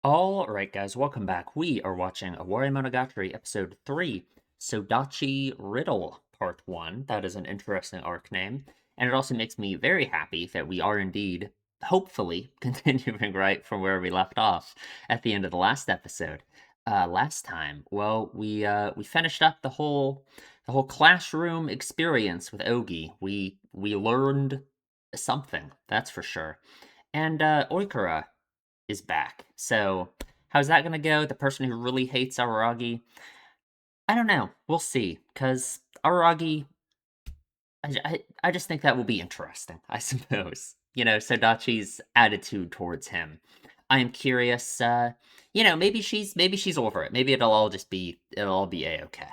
Alright, guys, welcome back. We are watching Owarimonogatari Episode 3, Sodachi Riddle Part 1. That is an interesting arc name, and it also makes me very happy that we are indeed, hopefully, continuing right from where we left off at the end of the last episode. Last time, well, we finished up the whole classroom experience with Ogi. We learned something, that's for sure. And Oikura is back. So, how's that gonna go? The person who really hates Araragi? I don't know. We'll see. Because Araragi, I just think that will be interesting, I suppose. Sodachi's attitude towards him. I am curious, maybe she's over it. Maybe it'll all be a-okay.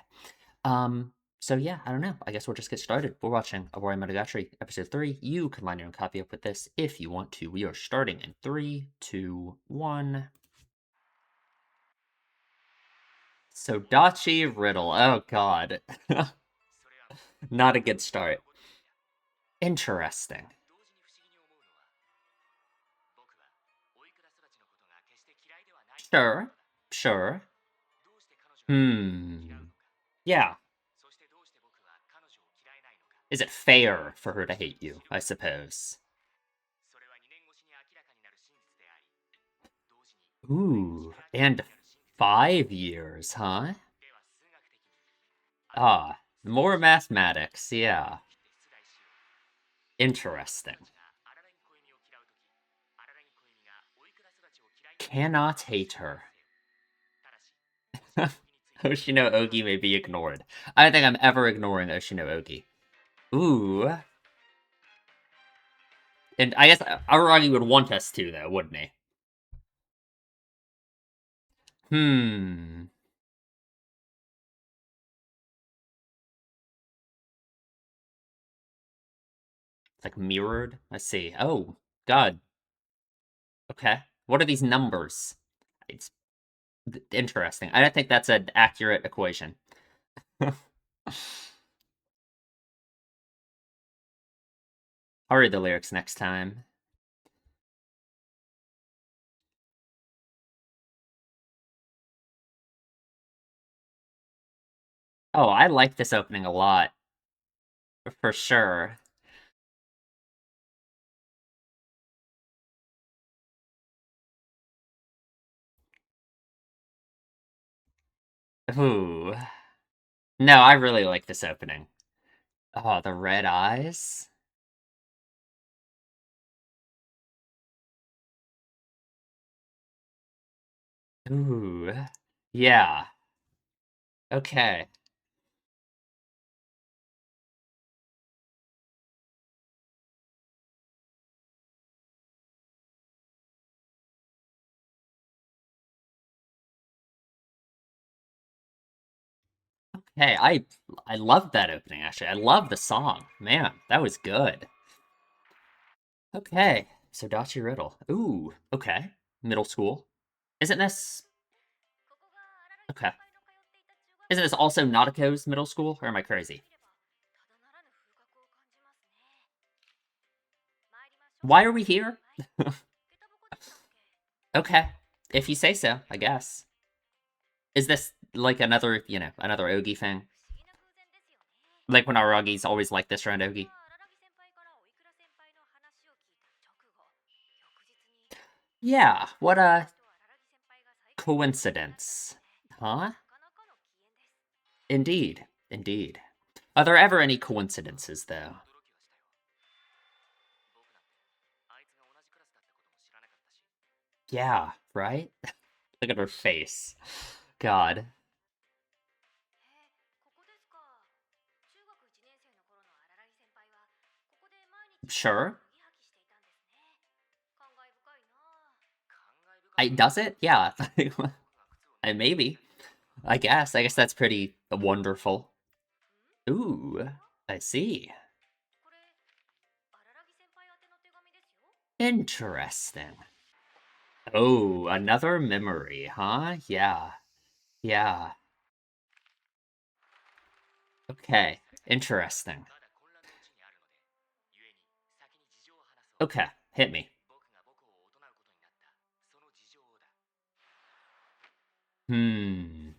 So yeah, I don't know. I guess we'll just get started. We're watching Owarimonogatari Episode 3. You can line your own copy up with this if you want to. We are starting in 3, 2, 1. Sodachi Riddle. Oh god. Not a good start. Interesting. Sure. Sure. Yeah. Is it fair for her to hate you, I suppose? Ooh. And 5 years, huh? Ah. More mathematics, yeah. Interesting. Cannot hate her. Oshino Ogi may be ignored. I don't think I'm ever ignoring Oshino Ogi. Ooh. And I guess Araragi would want us to, though, wouldn't he? Hmm. It's like mirrored. Let's see. Oh, God. Okay. What are these numbers? It's interesting. I don't think that's an accurate equation. I'll read the lyrics next time. Oh, I like this opening a lot. For sure. Ooh. No, I really like this opening. Oh, the red eyes? Ooh. Yeah. Okay. Hey, I love that opening, actually. I love the song. Man, that was good. Okay, so Dachi Riddle. Ooh, okay. Middle school. Isn't this... Okay. Isn't this also Nautico's middle school, or am I crazy? Why are we here? Okay, if you say so, I guess. Is this like another, another Ogi thing? Like when Aragi's always like this around Ogi? Yeah, what a coincidence. Huh? Indeed, indeed. Are there ever any coincidences, though? Yeah, right? Look at her face. God. Sure. Does it? Yeah. Maybe. I guess. I guess that's pretty wonderful. Ooh, I see. Interesting. Oh, another memory, huh? Yeah. Yeah. Okay. Interesting. Okay. Hit me. Hmm.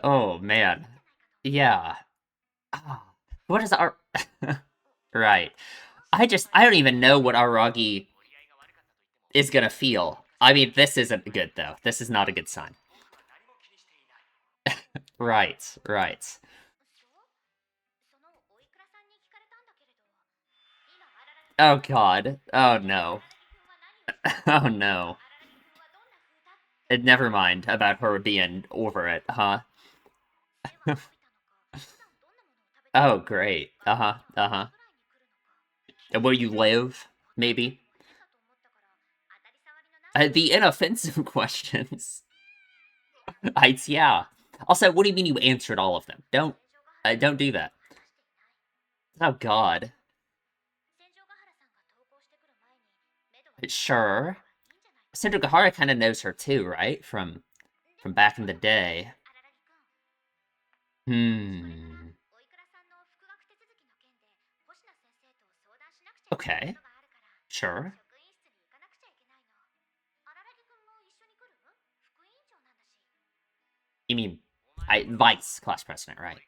Oh, man. Yeah. Ah, what is our... Right. I don't even know what Aragi is gonna feel. I mean, this isn't good, though. This is not a good sign. Right, right. Oh, God. Oh, no. Oh, no. Never mind about her being over it, huh? Oh, great. Uh-huh, uh-huh. And will you live? Maybe? The inoffensive questions. Yeah. Also, what do you mean you answered all of them? Don't do that. Oh, God. Sure. Sendogahara kind of knows her too, right? From back in the day. Hmm. Okay. Sure. You mean, vice class president, right?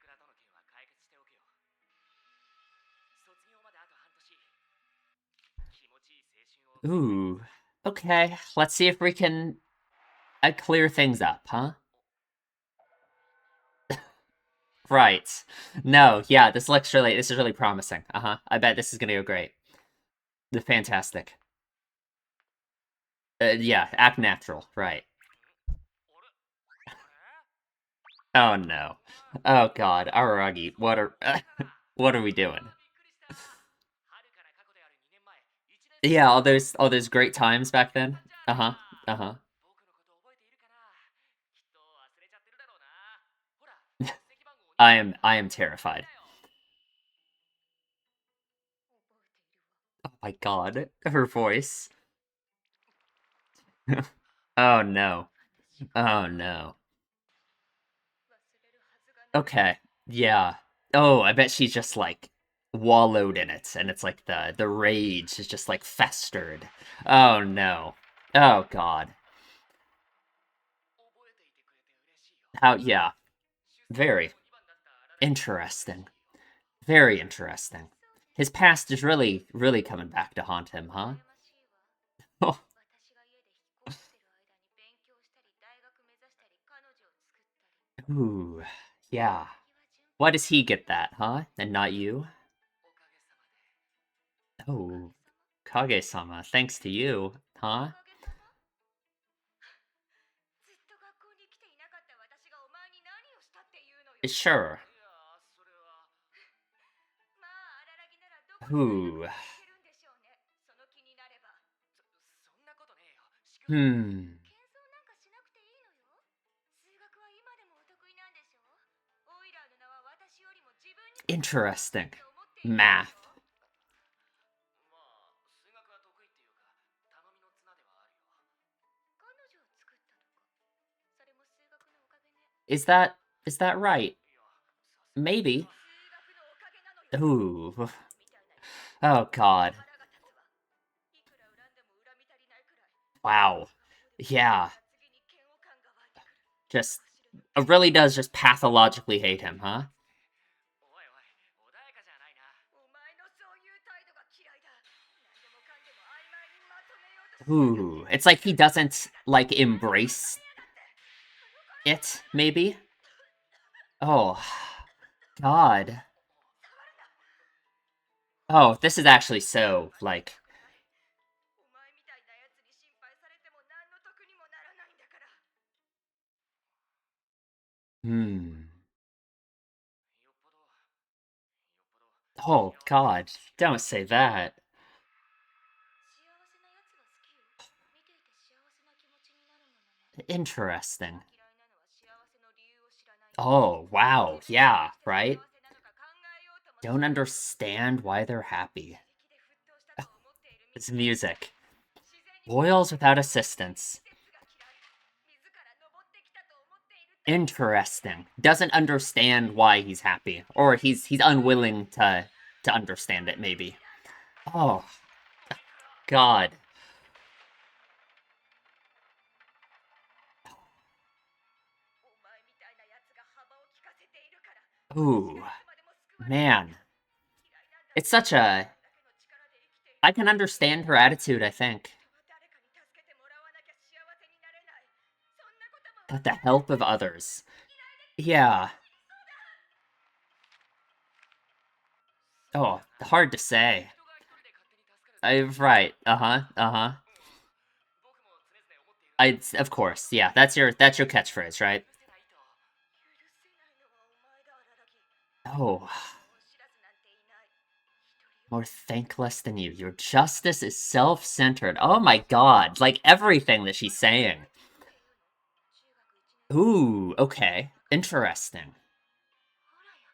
Ooh. Okay. Let's see if we can clear things up, huh? Right. No, yeah, this is really promising. Uh-huh. I bet this is gonna go great. The fantastic. Yeah, act natural, right. Oh no. Oh god, Araragi, what are we doing? Yeah, all those great times back then. Uh-huh. Uh-huh. I am terrified. Oh my god. Her voice. Oh no. Oh no. Okay. Yeah. Oh, I bet she's just like wallowed in it, and it's like the rage is just like festered. Oh no. Oh god. How yeah. Very interesting. Very interesting. His past is really, really coming back to haunt him, huh? Oh, ooh. Yeah. Why does he get that, huh? And not you? Oh, Kage-sama, thanks to you, huh? Sure. Ooh. Hmm. Interesting. Math. Is that is that right? Maybe. Ooh. Oh god. Wow. Yeah. Just really does just pathologically hate him, huh? Ooh. It's like he doesn't like embrace it, maybe? Oh. God. Oh, this is actually so like hmm. Oh god. Don't say that. Interesting. Oh, wow. Yeah, right? Don't understand why they're happy. It's music. Boils without assistance. Interesting. Doesn't understand why he's happy. Or he's unwilling to understand it, maybe. Oh, God. Ooh, man. It's such a... I can understand her attitude, I think. That the help of others. Yeah. Oh, hard to say. Right. Uh-huh. Uh-huh. Of course. Yeah, that's your catchphrase, right? Oh, more thankless than you. Your justice is self-centered. Oh my God. Like everything that she's saying. Ooh, okay. Interesting.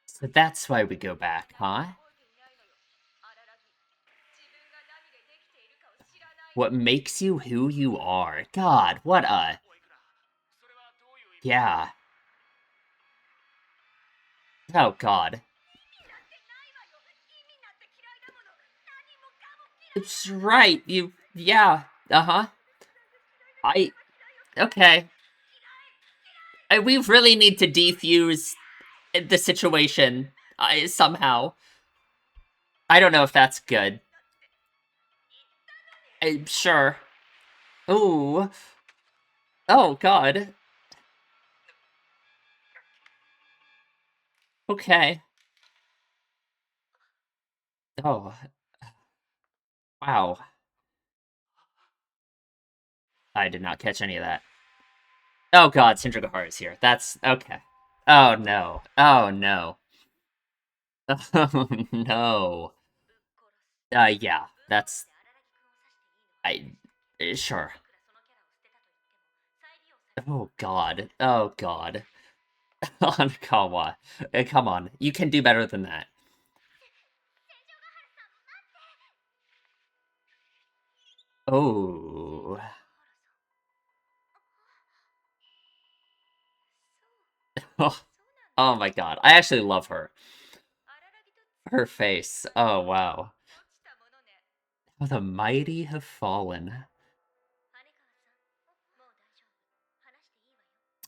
So that's why we go back, huh? What makes you who you are. God, what a... Yeah. Oh God. It's right, you... Yeah. Uh-huh. I... Okay. We really need to defuse the situation, somehow. I don't know if that's good. Sure. Ooh. Oh, God. Okay. Oh, wow. I did not catch any of that. Oh, God, Shinjuku is here. That's... Okay. Oh, no. Oh, no. Oh, no. Yeah. That's... I... Sure. Oh, God. Oh, God. Anakawa. Come on. You can do better than that. Oh. Oh, oh my God. I actually love her. Her face. Oh, wow. Oh, the mighty have fallen.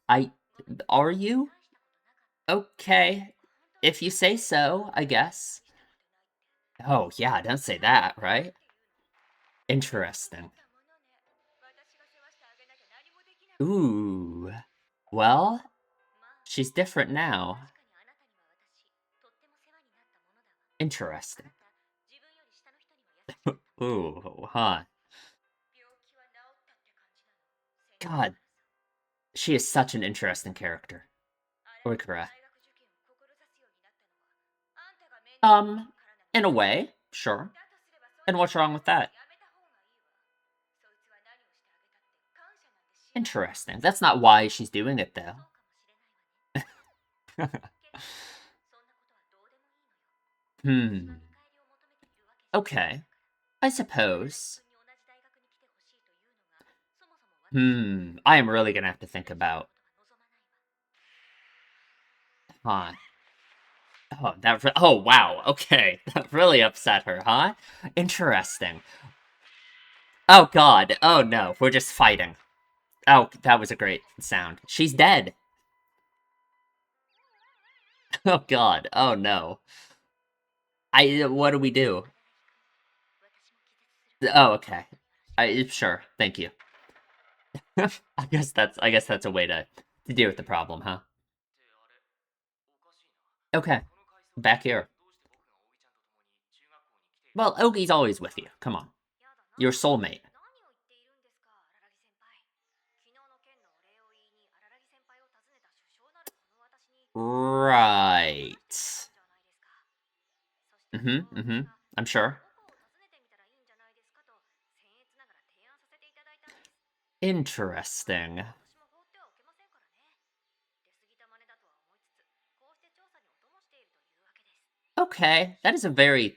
I... Are you? Okay. If you say so, I guess. Oh, yeah, don't say that, right? Interesting. Ooh. Well, she's different now. Interesting. Ooh, huh. God, she is such an interesting character. Oikura. Um, in a way, sure. And what's wrong with that? Interesting. That's not why she's doing it, though. Hmm. Okay. I suppose. I am really gonna have to think about... Huh. Oh, oh, wow. Okay. That really upset her, huh? Interesting. Oh, God. Oh, no. We're just fighting. Oh, that was a great sound. She's dead. Oh, God. Oh, no. What do we do? Oh, okay. Sure. Thank you. I guess that's a way to deal with the problem, huh? Okay. Back here. Well, Ogi's always with you. Come on. Your soulmate. Right. Mm-hmm. I'm sure. Interesting. Okay. That is a very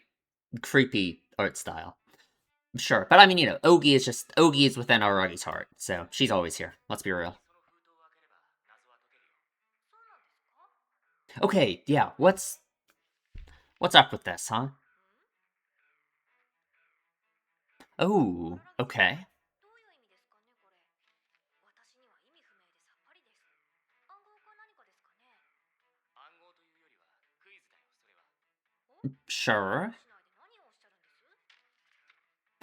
creepy art style. Sure. But I mean, Ogi is within Aragi's heart, so she's always here. Let's be real. Okay, yeah, what's up with this, huh? Oh, okay. Sure.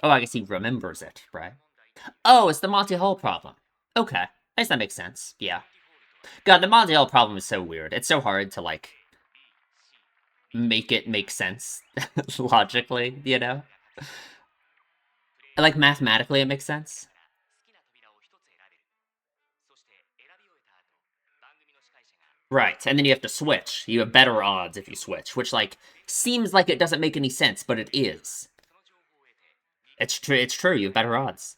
Oh, I guess he remembers it, right? Oh, it's the Monty Hall problem. Okay. I guess that makes sense. Yeah. God, the Monty Hall problem is so weird. It's so hard to, like, make it make sense logically, you know? Like, mathematically it makes sense. Right, and then you have to switch. You have better odds if you switch, which, like, seems like it doesn't make any sense, but it is. It's true, you have better odds.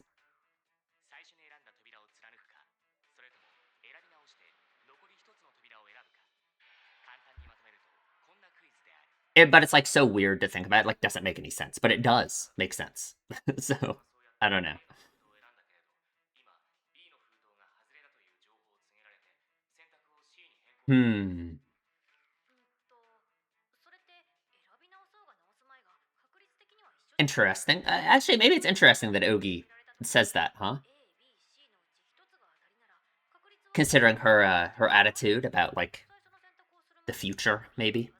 But it's, like, so weird to think about. It, like, doesn't make any sense, but it does make sense. So, I don't know. Hmm. Interesting. Actually, maybe it's interesting that Ogi says that, huh? Considering her attitude about, like, the future, maybe.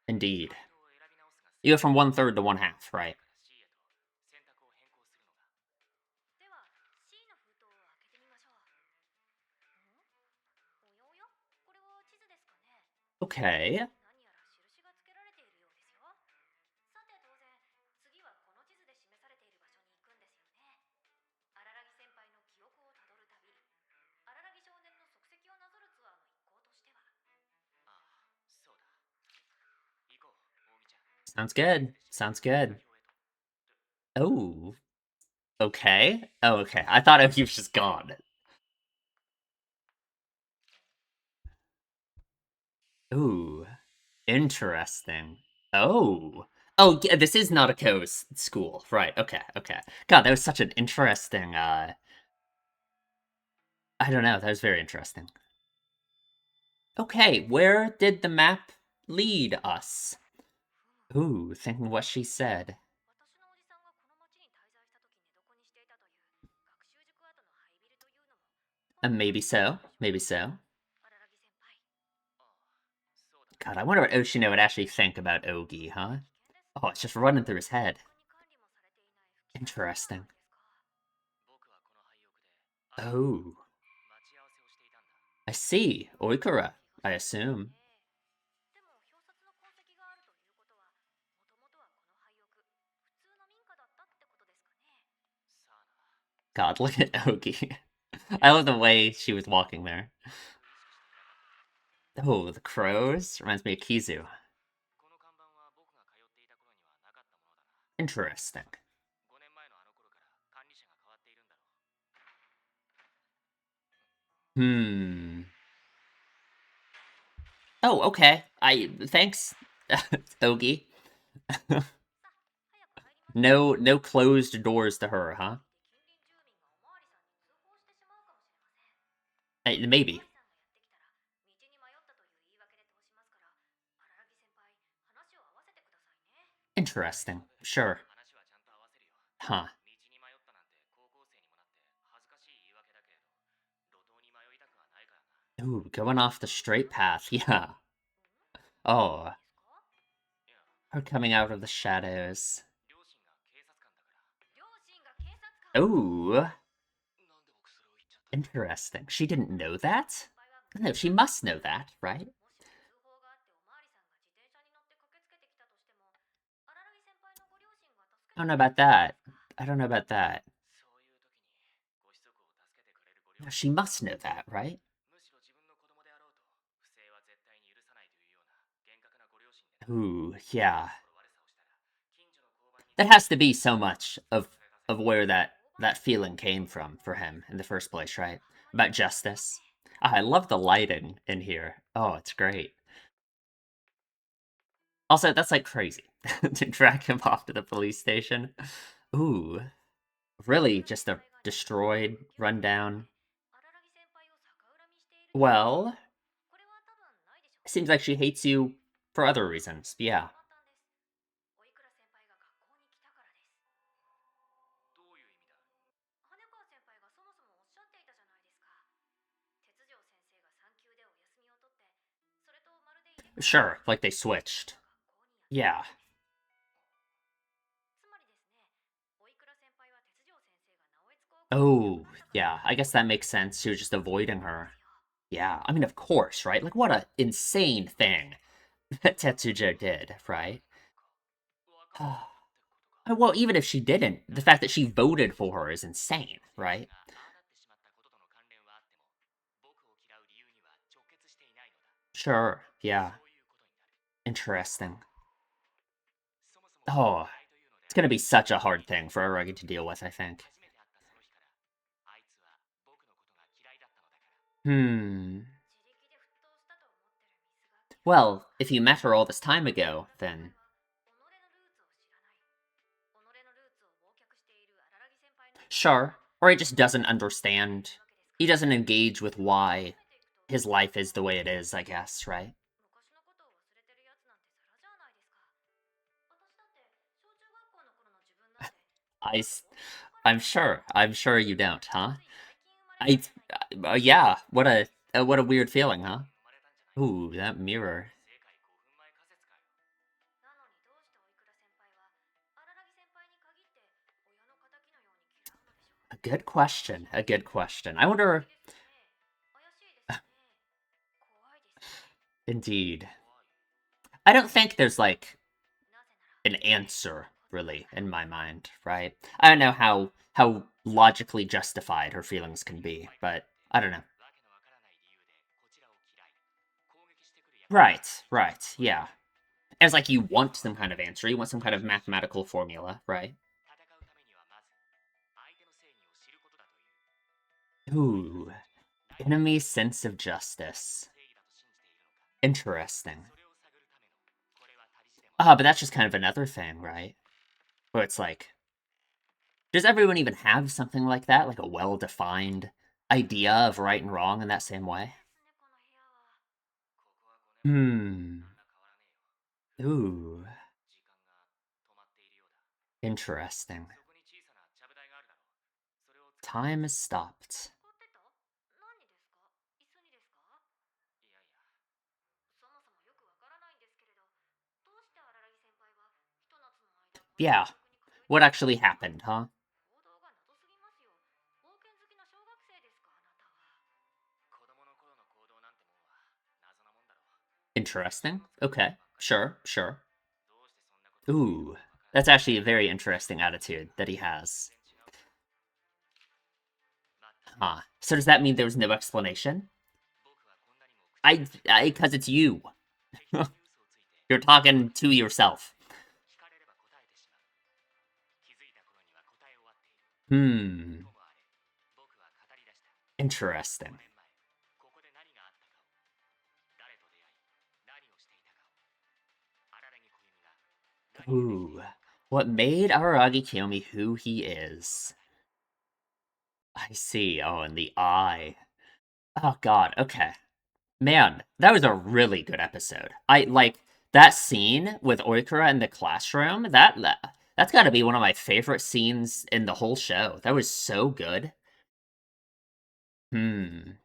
Indeed. You go from 1/3 to 1/2, right? Okay. Sounds good. Sounds good. Oh. Okay. Oh, okay. I thought he was just gone. Ooh. Interesting. Oh. Oh, yeah, this is Nautico's school. Right, okay, okay. God, that was such an interesting, I don't know, that was very interesting. Okay, where did the map lead us? Ooh, thinking what she said. Maybe so, maybe so. God, I wonder what Oshino would actually think about Ogi, huh? Oh, it's just running through his head. Interesting. Oh. I see. Oikura, I assume. God, look at Ogi. I love the way she was walking there. Oh, the crows? Reminds me of Kizu. Interesting. Hmm. Oh, okay. Thanks, Ogi. No closed doors to her, huh? Maybe. Interesting. Sure. Huh. Ooh, going off the straight path. Yeah. Oh, her coming out of the shadows. Ooh, interesting. She didn't know that? No, she must know that, right? I don't know about that. I don't know about that. She must know that, right? Ooh, yeah. That has to be so much of where that feeling came from for him in the first place, right? About justice. Ah, I love the lighting in here. Oh, it's great. Also, that's like crazy to drag him off to the police station. Ooh, really just a destroyed, rundown. Well, seems like she hates you for other reasons. Yeah. Sure, like they switched. Yeah. Oh, yeah. I guess that makes sense. She was just avoiding her. Yeah. I mean, of course, right? Like, what a insane thing that Tetsujo did, right? Well, even if she didn't, the fact that she voted for her is insane, right? Sure. Yeah. Interesting. Oh, it's gonna be such a hard thing for Aragi to deal with, I think. Hmm. Well, if you met her all this time ago, then sure. Or he just doesn't understand. He doesn't engage with why his life is the way it is, I guess, right? I, s- I'm sure. I'm sure you don't, huh? I, yeah. What a weird feeling, huh? Ooh, that mirror. A good question. A good question. I wonder. Indeed. I don't think there's like an answer really in my mind, right? I don't know how logically justified her feelings can be, but I don't know. Right, right, yeah. It's like you want some kind of answer, you want some kind of mathematical formula, right? Ooh, enemy sense of justice. Interesting. Ah, but that's just kind of another thing, right? Where it's like, does everyone even have something like that? Like a well-defined idea of right and wrong in that same way? Hmm. Ooh. Interesting. Time is stopped. Yeah. What actually happened, huh? Interesting. Okay. Sure, sure. Ooh. That's actually a very interesting attitude that he has. Huh. So does that mean there was no explanation? Because it's you. You're talking to yourself. Hmm. Interesting. Ooh. What made Araragi Kiyomi who he is? I see. Oh, and the eye. Oh god, okay. Man, that was a really good episode. I like that scene with Oikura in the classroom. That's got to be one of my favorite scenes in the whole show. That was so good. Hmm.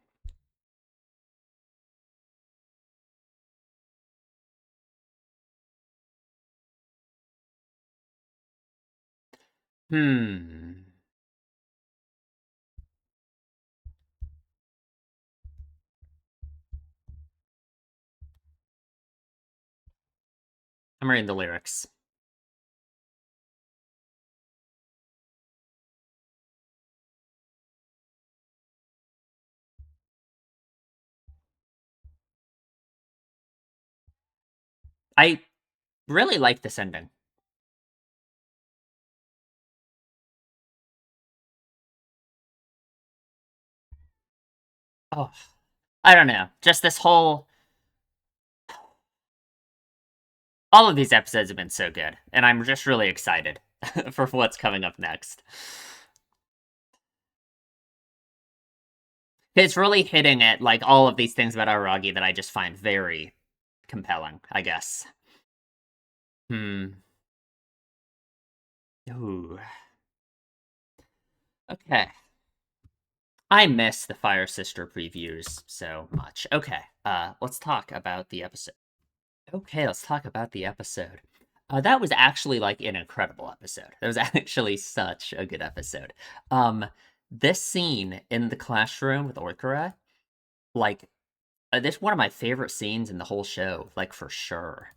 Hmm. I'm reading the lyrics. I really like this ending. Oh, I don't know. Just this whole all of these episodes have been so good, and I'm just really excited for what's coming up next. It's really hitting at like all of these things about Aragi that I just find very compelling, I guess. Hmm. Ooh. Okay. I miss the Fire Sister previews so much. Okay. Let's talk about the episode. Okay, let's talk about the episode. That was actually like an incredible episode. That was actually such a good episode. Um, this scene in the classroom with Orkara, like, this one of my favorite scenes in the whole show, like for sure,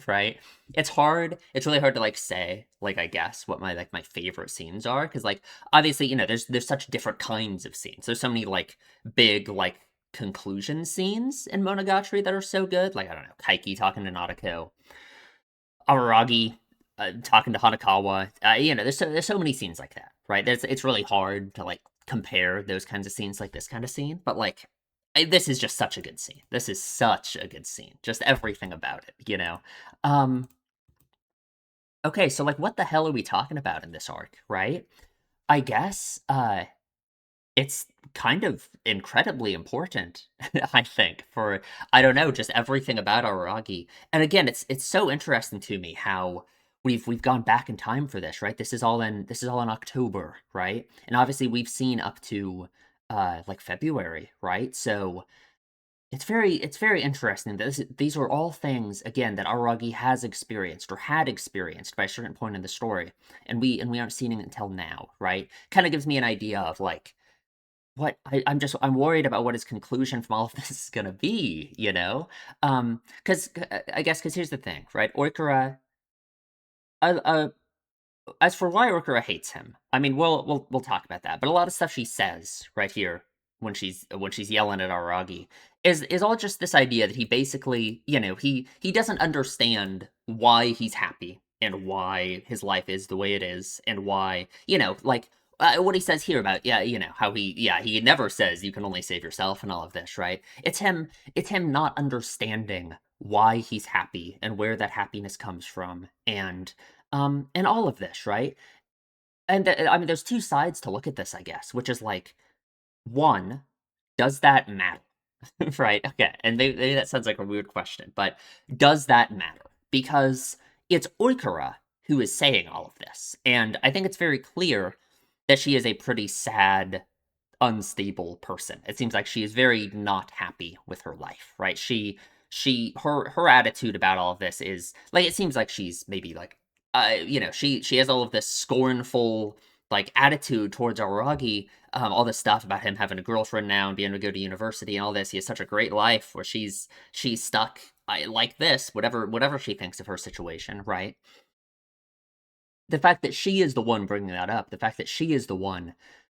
right? It's hard. It's really hard to like say, like I guess what my favorite scenes are, because like obviously there's such different kinds of scenes. There's so many like big like conclusion scenes in Monogatari that are so good. Like I don't know, Kaiki talking to Nadeko, Araragi talking to Hanakawa. There's so many scenes like that, right? It's really hard to like compare those kinds of scenes like this kind of scene, but like this is just such a good scene. This is such a good scene. Just everything about it. Um, okay, so like what the hell are we talking about in this arc, right? I guess it's kind of incredibly important, I think, for I don't know, just everything about Araragi. And again, it's so interesting to me how we've gone back in time for this, right? This is all in October, right? And obviously we've seen up to like February, right? So it's very interesting that these are all things again that Araragi has experienced or had experienced by a certain point in the story, and we aren't seeing it until now, right? Kind of gives me an idea of like I'm worried about what his conclusion from all of this is gonna be, you know? Because I guess because here's the thing, right? Oikura, uh, as for why Urkara hates him, I mean, we'll talk about that. But a lot of stuff she says right here when she's yelling at Aragi is all just this idea that he basically, he doesn't understand why he's happy and why his life is the way it is and why, like what he says here about how he never says you can only save yourself and all of this, right? It's him not understanding why he's happy and where that happiness comes from and all of this, right? And I mean, there's two sides to look at this, I guess, which is like, one, does that matter? Right? Okay, and maybe that sounds like a weird question, but does that matter? Because it's Oikura who is saying all of this, and I think it's very clear that she is a pretty sad, unstable person. It seems like she is very not happy with her life, right? Her attitude about all of this is like it seems like she's maybe like she has all of this scornful like attitude towards Aragi, all this stuff about him having a girlfriend now and being able to go to university and all this. He has such a great life where she's stuck like this, whatever she thinks of her situation, right? The fact that she is the one bringing that up, the fact that she is the one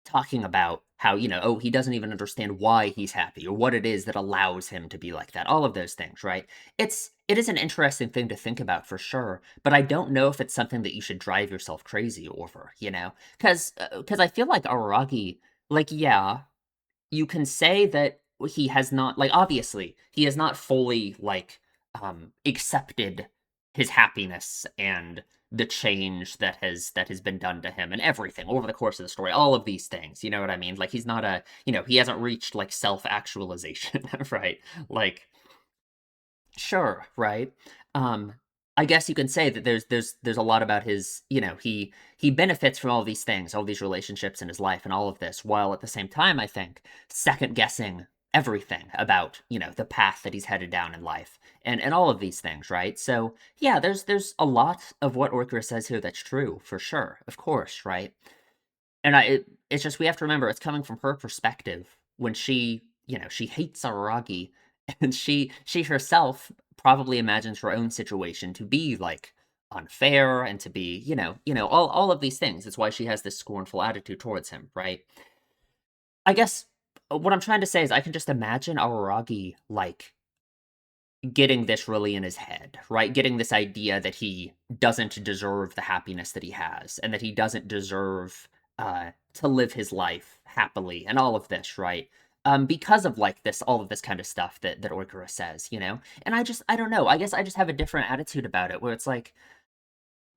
talking about how, oh, he doesn't even understand why he's happy or what it is that allows him to be like that. All of those things, right? It is an interesting thing to think about for sure, but I don't know if it's something that you should drive yourself crazy over. Cuz I feel like Araragi, like, yeah, you can say that he has not, like, obviously he has not fully like accepted his happiness and the change that has been done to him and everything over the course of the story, all of these things, you know what I mean? Like he's not he hasn't reached like self-actualization, right? Like sure, right? Um, I guess you can say that there's a lot about his, he benefits from all these things, all these relationships in his life and all of this, while at the same time, I think, second guessing everything about, the path that he's headed down in life and all of these things, right? So yeah, there's a lot of what Orkra says here that's true, for sure, of course, right? And it's just we have to remember it's coming from her perspective when she hates Araragi, and she herself probably imagines her own situation to be like unfair and to be all of these things. It's why she has this scornful attitude towards him, right? I guess what I'm trying to say is I can just imagine Araragi like getting this really in his head, right? Getting this idea that he doesn't deserve the happiness that he has and that he doesn't deserve to live his life happily and all of this, right? Because of like this, all of this kind of stuff that Oikura says. And I don't know. I guess I just have a different attitude about it, where it's like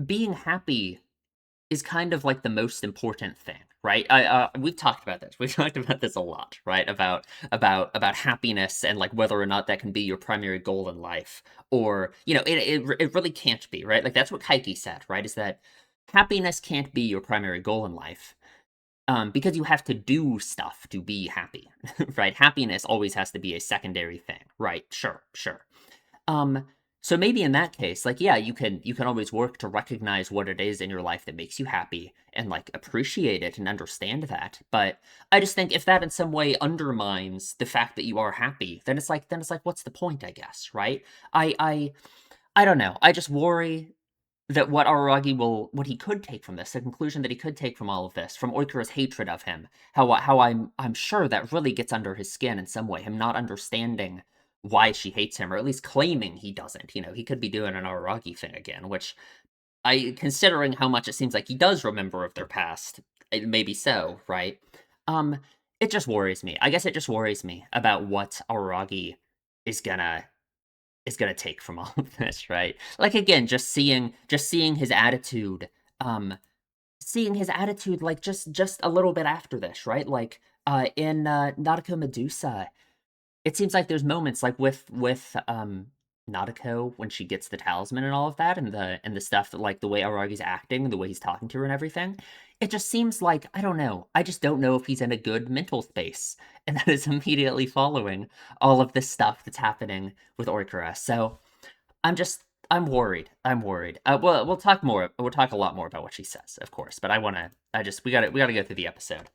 being happy is kind of like the most important thing, right? We've talked about this. We've talked about this a lot, right? About happiness and like whether or not that can be your primary goal in life, or it really can't be, right? Like that's what Kaiki said, right? Is that happiness can't be your primary goal in life, because you have to do stuff to be happy, right? Happiness always has to be a secondary thing, right? Sure, sure. Um, So maybe in that case, like, yeah, you can always work to recognize what it is in your life that makes you happy and like appreciate it and understand that. But I just think if that in some way undermines the fact that you are happy, then it's like what's the point, I guess, right? I I I don't know. I just worry that what he could take from this, the conclusion that he could take from all of this, from Oikura's hatred of him, how I'm sure that really gets under his skin in some way, him not understanding why she hates him, or at least claiming he doesn't. He could be doing an Araragi thing again, which considering how much it seems like he does remember of their past, maybe so, right? Um, it just worries me. I guess it just worries me about what Araragi is gonna take from all of this, right? Like again, just seeing his attitude, um, seeing his attitude like just a little bit after this, right? Like in Nautico Medusa, it seems like there's moments like with Nautico when she gets the talisman and all of that, and the stuff that like the way Aragi's acting, the way he's talking to her and everything. It just seems like I don't know. I just don't know if he's in a good mental space, and that is immediately following all of this stuff that's happening with Oikura. So I'm just I'm worried. I'm worried. Well, we'll talk more. We'll talk a lot more about what she says, of course. But I want to. I just we gotta go through the episode.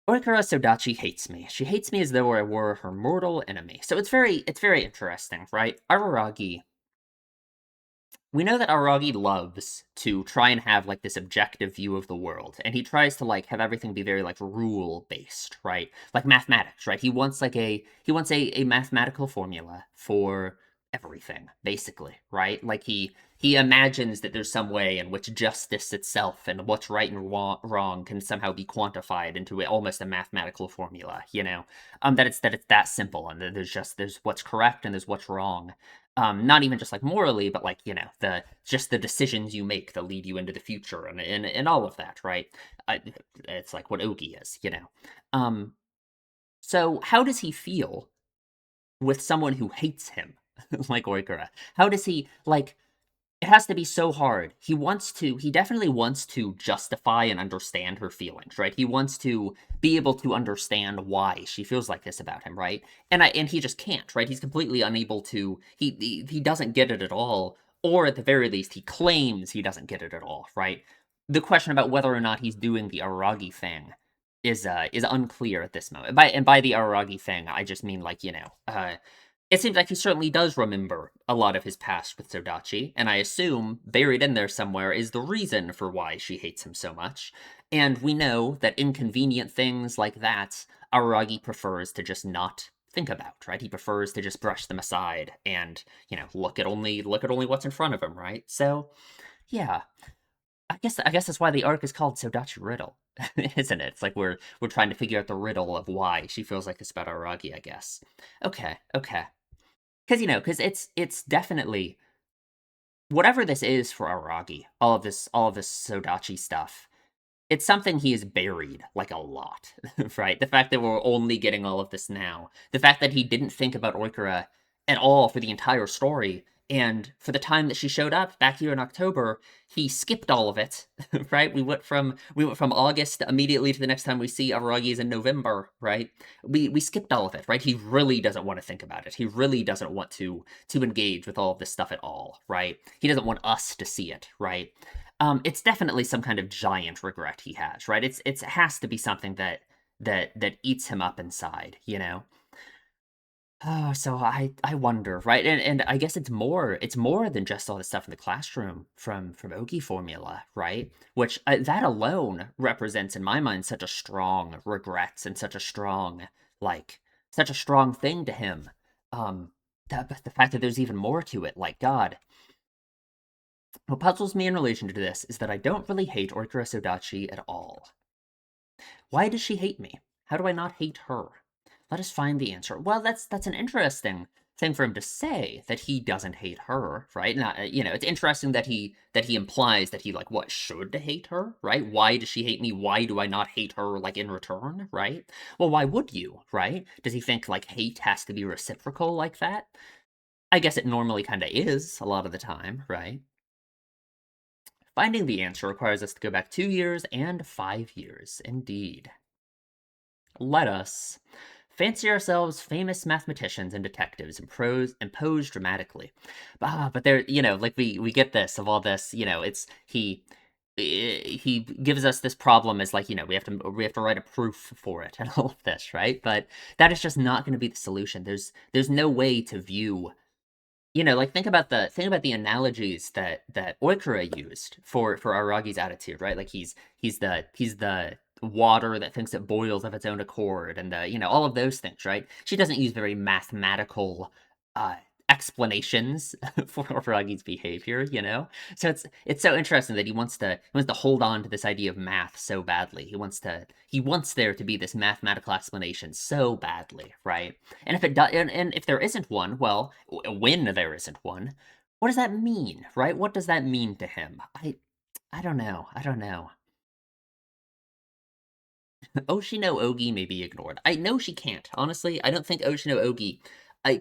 Orikara Sodachi hates me. She hates me as though I were her mortal enemy. So it's very interesting, right? Araragi, we know that Aragi loves to try and have like this objective view of the world, and he tries to like have everything be very like rule based, right? Like mathematics, right? He wants a mathematical formula for everything, basically, right? Like he imagines that there's some way in which justice itself and what's right and wrong can somehow be quantified into almost a mathematical formula, that it's that simple, and that there's what's correct and there's what's wrong, not even just like morally, but like the decisions you make that lead you into the future and all of that, right? It's like what Ogi is. Um, so how does he feel with someone who hates him, like Oikura? How does he like? It has to be so hard. He definitely wants to justify and understand her feelings, right? He wants to be able to understand why she feels like this about him, right? And he just can't, right? He's completely unable to he doesn't get it at all, or at the very least he claims he doesn't get it at all, right? The question about whether or not he's doing the Aragi thing is unclear at this moment. By the Aragi thing, I just mean like, it seems like he certainly does remember a lot of his past with Sodachi, and I assume buried in there somewhere is the reason for why she hates him so much. And we know that inconvenient things like that, Aragi prefers to just not think about, right? He prefers to just brush them aside and, look at only what's in front of him, right? So, yeah. I guess that's why the arc is called Sodachi Riddle, isn't it? It's like we're trying to figure out the riddle of why she feels like this about Aragi, I guess. Okay, okay. Because it's definitely whatever this is for Aragi, all of this Sodachi stuff. It's something he has buried like a lot, right? The fact that we're only getting all of this now, the fact that he didn't think about Oikura at all for the entire story, and for the time that she showed up back here in October, he skipped all of it, right? We went from August immediately to the next time we see Aragi is in November, right? We skipped all of it, right? He really doesn't want to think about it. He really doesn't want to engage with all of this stuff at all, right? He doesn't want us to see it, right? It's definitely some kind of giant regret he has, right? It has to be something that eats him up inside. Oh, so I wonder, right? And I guess it's more than just all the stuff in the classroom from Ogi formula, right? Which that alone represents in my mind such a strong regrets and such a strong thing to him. Um, the fact that there's even more to it, like God. What puzzles me in relation to this is that I don't really hate Orkura Sodachi at all. Why does she hate me? How do I not hate her? Let us find the answer. Well, that's an interesting thing for him to say, that he doesn't hate her, right? Not, it's interesting that he implies that he like what should hate her, right? Why does she hate me? Why do I not hate her like in return, right? Well, why would you, right? Does he think like hate has to be reciprocal like that? I guess it normally kind of is a lot of the time, right? Finding the answer requires us to go back 2 years and 5 years, indeed. Let us Fancy ourselves famous mathematicians and detectives and pose dramatically. But there, like we get this of all this, it's he gives us this problem as like, we have to write a proof for it and all of this, right? But that is just not going to be the solution. There's no way to view, like think about the analogies that Oikura used for Aragi's attitude, right? Like he's the water that thinks it boils of its own accord, and all of those things, right? She doesn't use very mathematical uh explanations for Aragi's behavior, So it's so interesting that he wants to hold on to this idea of math so badly. He wants there to be this mathematical explanation so badly, right? And if it does, and if there isn't one, well, when there isn't one, what does that mean, right? What does that mean to him? I don't know. I don't know. Oshino Ogi may be ignored. I know she can't. Honestly, I don't think Oshino Ogi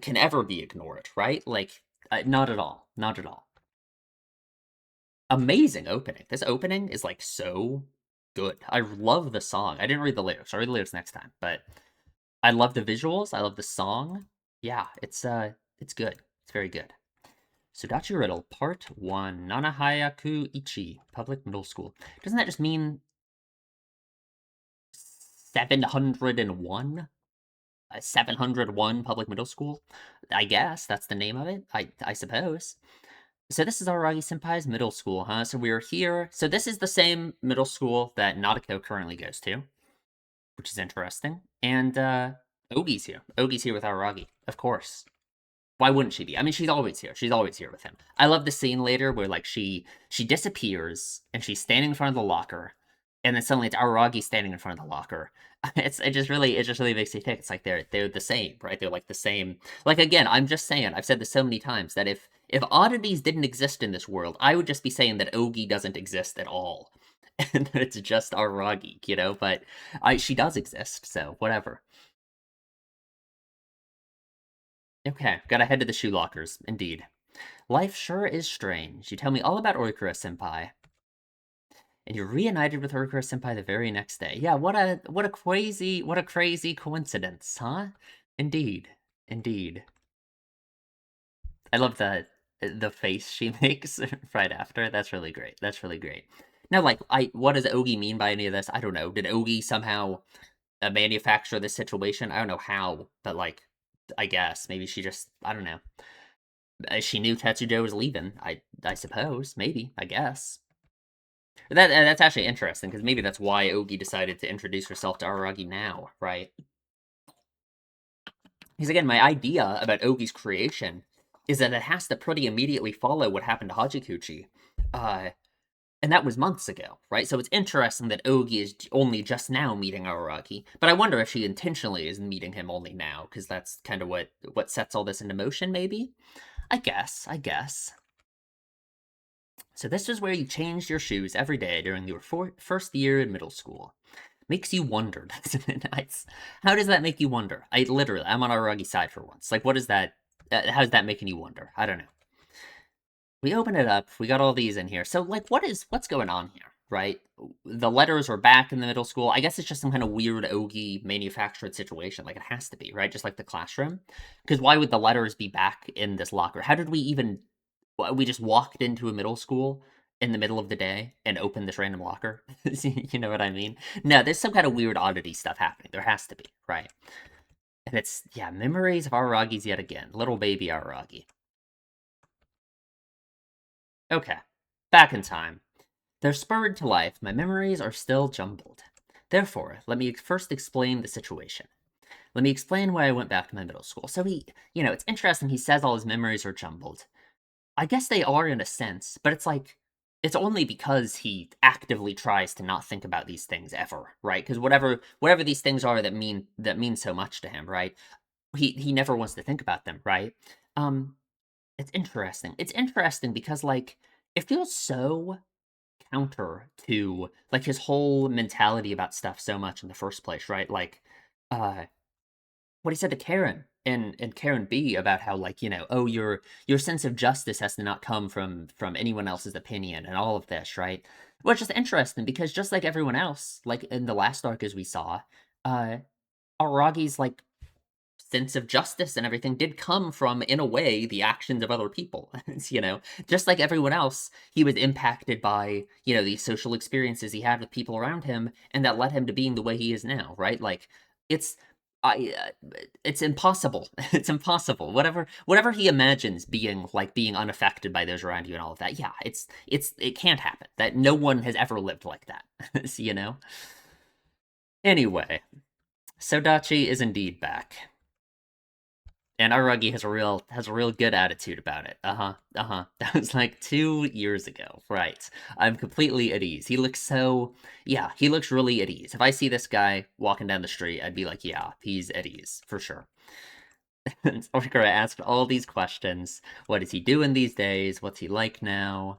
can ever be ignored, right? Like, not at all. Not at all. Amazing opening. This opening is like so good. I love the song. I didn't read the lyrics. I'll read the lyrics next time, but I love the visuals. I love the song. Yeah, it's good. It's very good. Sodachi Riddle, Part 1, Nanahayaku Ichi, Public Middle School. Doesn't that just mean 701? 701 Public Middle School? I guess that's the name of it, I suppose. So this is Aragi Senpai's middle school, huh? So we're here. So this is the same middle school that Nadeko currently goes to, which is interesting. And Ogi's here. Ogi's here with Aragi, of course. Why wouldn't she be? I mean, she's always here. She's always here with him. I love the scene later where like she disappears and she's standing in front of the locker, and then suddenly it's Aragi standing in front of the locker. It just really makes me think. It's like they're the same, right? They're like the same. Like again, I'm just saying. I've said this so many times that if oddities didn't exist in this world, I would just be saying that Ogi doesn't exist at all, and that it's just Aragi, But she does exist, so whatever. Okay, gotta head to the shoe lockers, indeed. Life sure is strange. You tell me all about Orikura Senpai, and you're reunited with Orikura Senpai the very next day. Yeah, what a crazy coincidence, huh? Indeed. Indeed. I love the face she makes right after. That's really great. That's really great. Now, like, what does Ogi mean by any of this? I don't know. Did Ogi somehow manufacture this situation? I don't know how, but like, I guess maybe she just, I don't know. She knew Tetsujo was leaving. I suppose, maybe, I guess. That's actually interesting because maybe that's why Ogi decided to introduce herself to Aragi now, right? Because again, my idea about Ogi's creation is that it has to pretty immediately follow what happened to Hajikuchi, uh, and that was months ago, right? So it's interesting that Ogi is only just now meeting Aragi, but I wonder if she intentionally is meeting him only now because that's kind of what sets all this into motion, maybe. I guess. So this is where you changed your shoes every day during your first year in middle school. Makes you wonder, doesn't it? How does that make you wonder? I'm on Aragi's side for once. Like, what is that? How's that making you wonder? I don't know. We open it up. We got all these in here. So, like, what's going on here, right? The letters are back in the middle school. I guess it's just some kind of weird Ogi manufactured situation. Like, it has to be, right? Just like the classroom. Because why would the letters be back in this locker? How did we even we just walked into a middle school in the middle of the day and opened this random locker. You know what I mean? No, there's some kind of weird oddity stuff happening. There has to be, right? And it's, yeah, memories of Aragi's yet again. Little baby Aragi. Okay, back in time. They're spurred to life. My memories are still jumbled. Therefore, let me first explain the situation. Let me explain why I went back to my middle school. So it's interesting. He says all his memories are jumbled. I guess they are in a sense, but it's like it's only because he actively tries to not think about these things ever, right? Because whatever these things are that mean so much to him, right? He never wants to think about them, right? Um, it's interesting. It's interesting because like it feels so counter to like his whole mentality about stuff so much in the first place, right? Like, uh, what he said to Karen and Karen B about how like oh your sense of justice has to not come from anyone else's opinion and all of this, right? Which is interesting because just like everyone else, like in the last arc as we saw, uh Aragi's like sense of justice and everything did come from, in a way, the actions of other people. You know, just like everyone else, he was impacted by, you know, these social experiences he had with people around him, and that led him to being the way he is now, right? Like, it's I it's impossible. It's impossible. Whatever he imagines being unaffected by those around you and all of that. Yeah, it can't happen. That no one has ever lived like that. You know. Anyway, Sodachi is indeed back, and Aragi has a real good attitude about it. That was like 2 years ago, right? I'm completely at ease. He looks so, yeah, he looks really at ease. If I see this guy walking down the street, I'd be like, yeah, he's at ease for sure. Okura asked all these questions. What is he doing these days? What's he like now?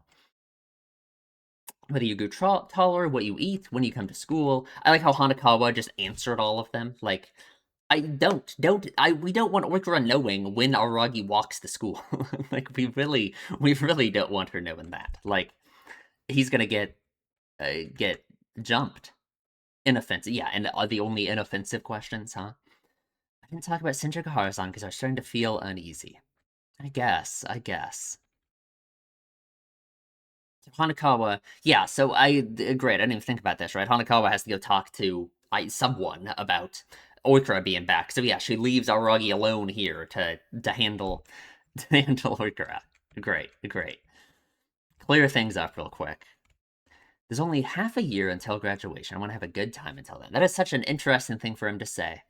Whether you go taller, what you eat, when you come to school. I like how Hanakawa just answered all of them. Like, we don't want Okura knowing when Aragi walks to school. Like, we really don't want her knowing that. Like, he's gonna get jumped. Inoffensive, yeah, and the only inoffensive questions, huh? I didn't talk about Senjukahara-san because I was starting to feel uneasy. I guess. Hanakawa, yeah, so great, I didn't even think about this, right? Hanakawa has to go talk to someone about Oikura being back. So yeah, she leaves Aragi alone here to handle Oikura. Great. Clear things up real quick. There's only half a year until graduation. I want to have a good time until then. That is such an interesting thing for him to say.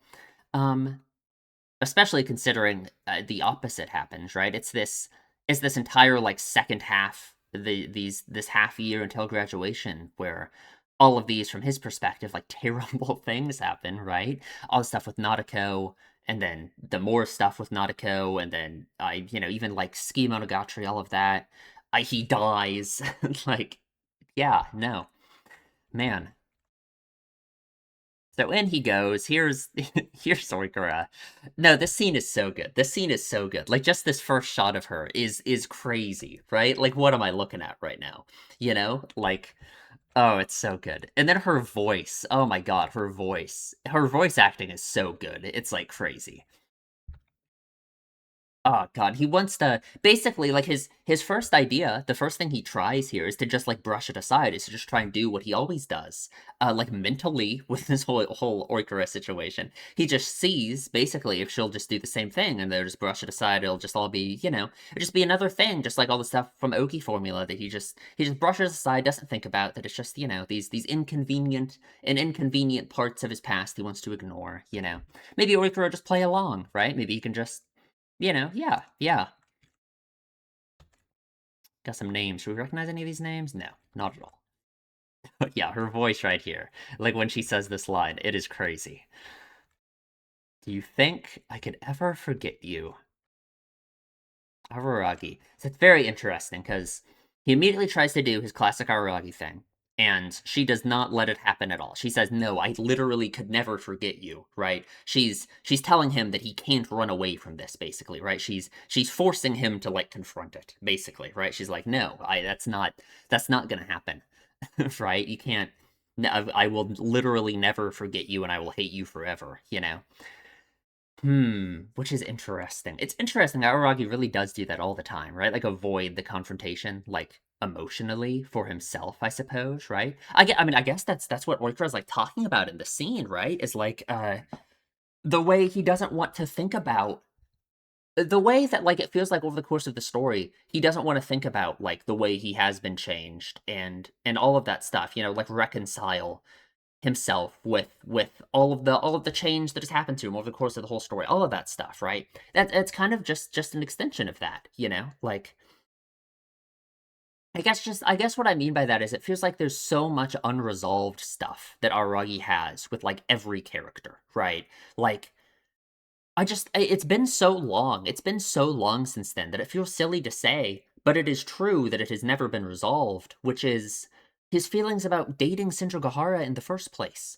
Especially considering the opposite happens, right? It's this entire like second half, this half year until graduation, where all of these, from his perspective, like terrible things happen, right? All the stuff with Nautiko, and then the more stuff with Nautiko, and then even like Ski Monogatari, all of that. He dies, like, yeah, no, man. So in he goes. Here's Oikura. No, this scene is so good. This scene is so good. Like, just this first shot of her is crazy, right? Like, what am I looking at right now? You know, like, oh, it's so good. And then her voice. Oh my god, her voice. Her voice acting is so good. It's like crazy. Oh god, he wants to basically, like, his first idea, the first thing he tries here is to just like brush it aside, is to just try and do what he always does. Like, mentally, with this whole Oikura situation. He just sees basically if she'll just do the same thing and they'll just brush it aside, it'll just all be, it'll just be another thing, just like all the stuff from Oki formula that he just brushes aside, doesn't think about, that it's just, these inconvenient parts of his past he wants to ignore, Maybe Oikura just play along, right? Maybe he can just yeah. Got some names. Should we recognize any of these names? No, not at all. But yeah, her voice right here. Like, when she says this line, it is crazy. Do you think I could ever forget you? Araragi. So it's very interesting, because he immediately tries to do his classic Araragi thing, and she does not let it happen at all. She says, no, I literally could never forget you, right? She's telling him that he can't run away from this, basically, right? She's forcing him to, like, confront it, basically, right? She's like, no, that's not gonna happen, right? You can't, I will literally never forget you, and I will hate you forever, which is interesting. It's interesting how Aragi really does do that all the time, right? Like, avoid the confrontation, like, emotionally for himself, I suppose, right? I guess that's what Oikura's like talking about in the scene, right? Is like the way he doesn't want to think about the way that, like, it feels like over the course of the story, he doesn't want to think about, like, the way he has been changed and all of that stuff, like, reconcile himself with all of the change that has happened to him over the course of the whole story, all of that stuff, right? It's kind of just an extension of that, like, I guess what I mean by that is it feels like there's so much unresolved stuff that Aragi has with, like, every character, right? Like, it's been so long. It's been so long since then that it feels silly to say, but it is true that it has never been resolved, which is his feelings about dating Sindrugahara in the first place,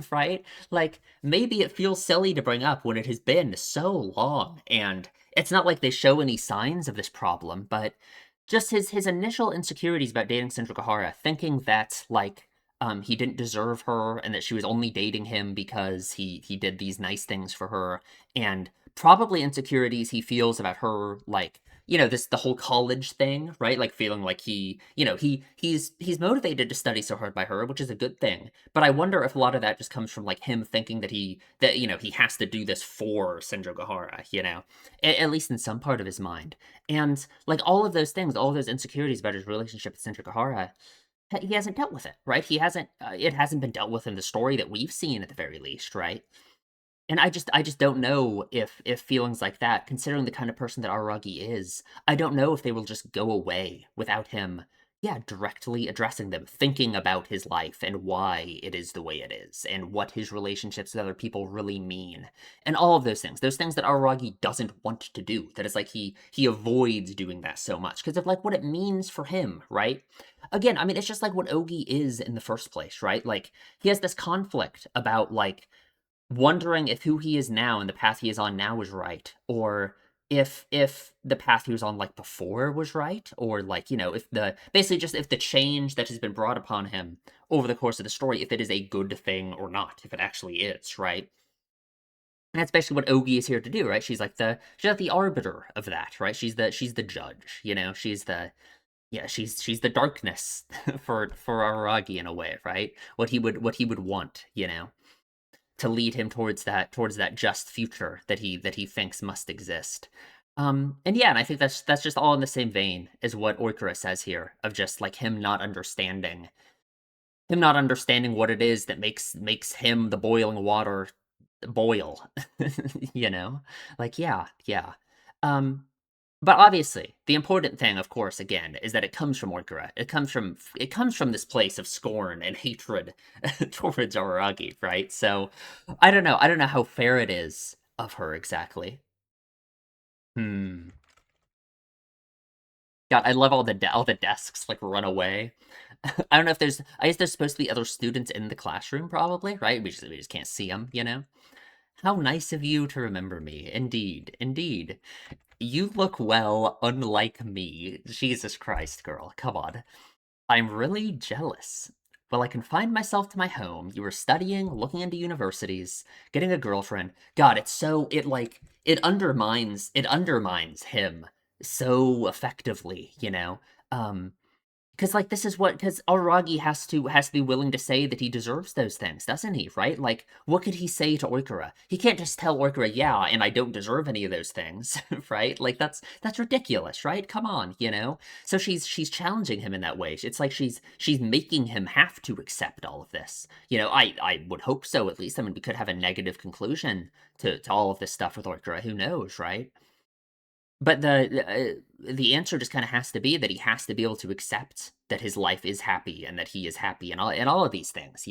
right? Like, maybe it feels silly to bring up when it has been so long, and it's not like they show any signs of this problem, but just his initial insecurities about dating Sindrugahara, thinking that, like, he didn't deserve her, and that she was only dating him because he did these nice things for her, and probably insecurities he feels about her, like, this the whole college thing, right? Like feeling like he's motivated to study so hard by her, which is a good thing. But I wonder if a lot of that just comes from like him thinking that he has to do this for Senjougahara, at least in some part of his mind. And like all of those things, all of those insecurities about his relationship with Senjougahara, he hasn't dealt with it, right? He hasn't. It hasn't been dealt with in the story that we've seen, at the very least, right? And I just don't know if feelings like that, considering the kind of person that Aragi is, I don't know if they will just go away without him, yeah, directly addressing them, thinking about his life and why it is the way it is, and what his relationships with other people really mean, and all of those things that Aragi doesn't want to do. That it's like he avoids doing that so much because of like what it means for him, right? Again, I mean, it's just like what Ogi is in the first place, right? Like he has this conflict about like wondering if who he is now and the path he is on now is right, or if the path he was on like before was right, or like if the basically just if the change that has been brought upon him over the course of the story, if it is a good thing or not, if it actually is, right? And that's basically what Ogi is here to do, right? She's like the arbiter of that, right? She's the judge, she's the yeah, she's the darkness for Aragi in a way, right? What he would want, to lead him towards that just future that he thinks must exist. And yeah, and I think that's just all in the same vein as what Oikura says here, of just like him not understanding what it is that makes him the boiling water boil. you know? Like, yeah, yeah. Um, but obviously, the important thing, of course, again, is that it comes from Oikura. It comes from this place of scorn and hatred towards Araragi, right? So I don't know. I don't know how fair it is of her exactly. Hmm. God, I love all the desks like run away. I don't know if there's. I guess there's supposed to be other students in the classroom, probably, right? We just can't see them. How nice of you to remember me. Indeed, indeed. You look well, unlike me. Jesus Christ, girl. Come on. I'm really jealous. Well, I confined myself to my home. You were studying, looking into universities, getting a girlfriend. God, it undermines him so effectively. Um, because like this is what because Aragi has to be willing to say that he deserves those things, doesn't he? Right? Like, what could he say to Oikura? He can't just tell Oikura, yeah, and I don't deserve any of those things, right? Like that's ridiculous, right? Come on. So she's challenging him in that way. It's like she's making him have to accept all of this. I would hope so, at least. I mean, we could have a negative conclusion to all of this stuff with Oikura. Who knows, right? But the answer just kind of has to be that he has to be able to accept that his life is happy and that he is happy and all of these things.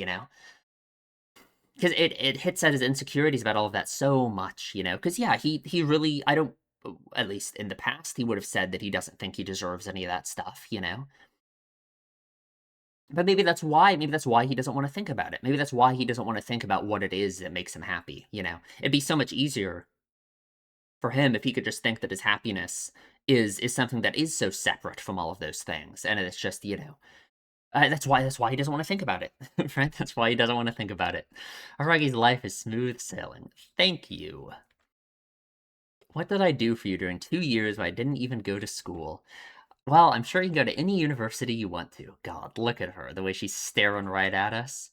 Because it hits at his insecurities about all of that so much. Because yeah, he really I don't at least in the past he would have said that he doesn't think he deserves any of that stuff. But maybe that's why he doesn't want to think about it. Maybe that's why he doesn't want to think about what it is that makes him happy. It'd be so much easier for him if he could just think that his happiness is something that is so separate from all of those things, and it's just that's why he doesn't want to think about it. Right, that's why he doesn't want to think about it. Aragi's life is smooth sailing. Thank you. What did I do for you during 2 years when I didn't even go to school? Well, I'm sure you can go to any university you want to. God, look at her, the way she's staring right at us.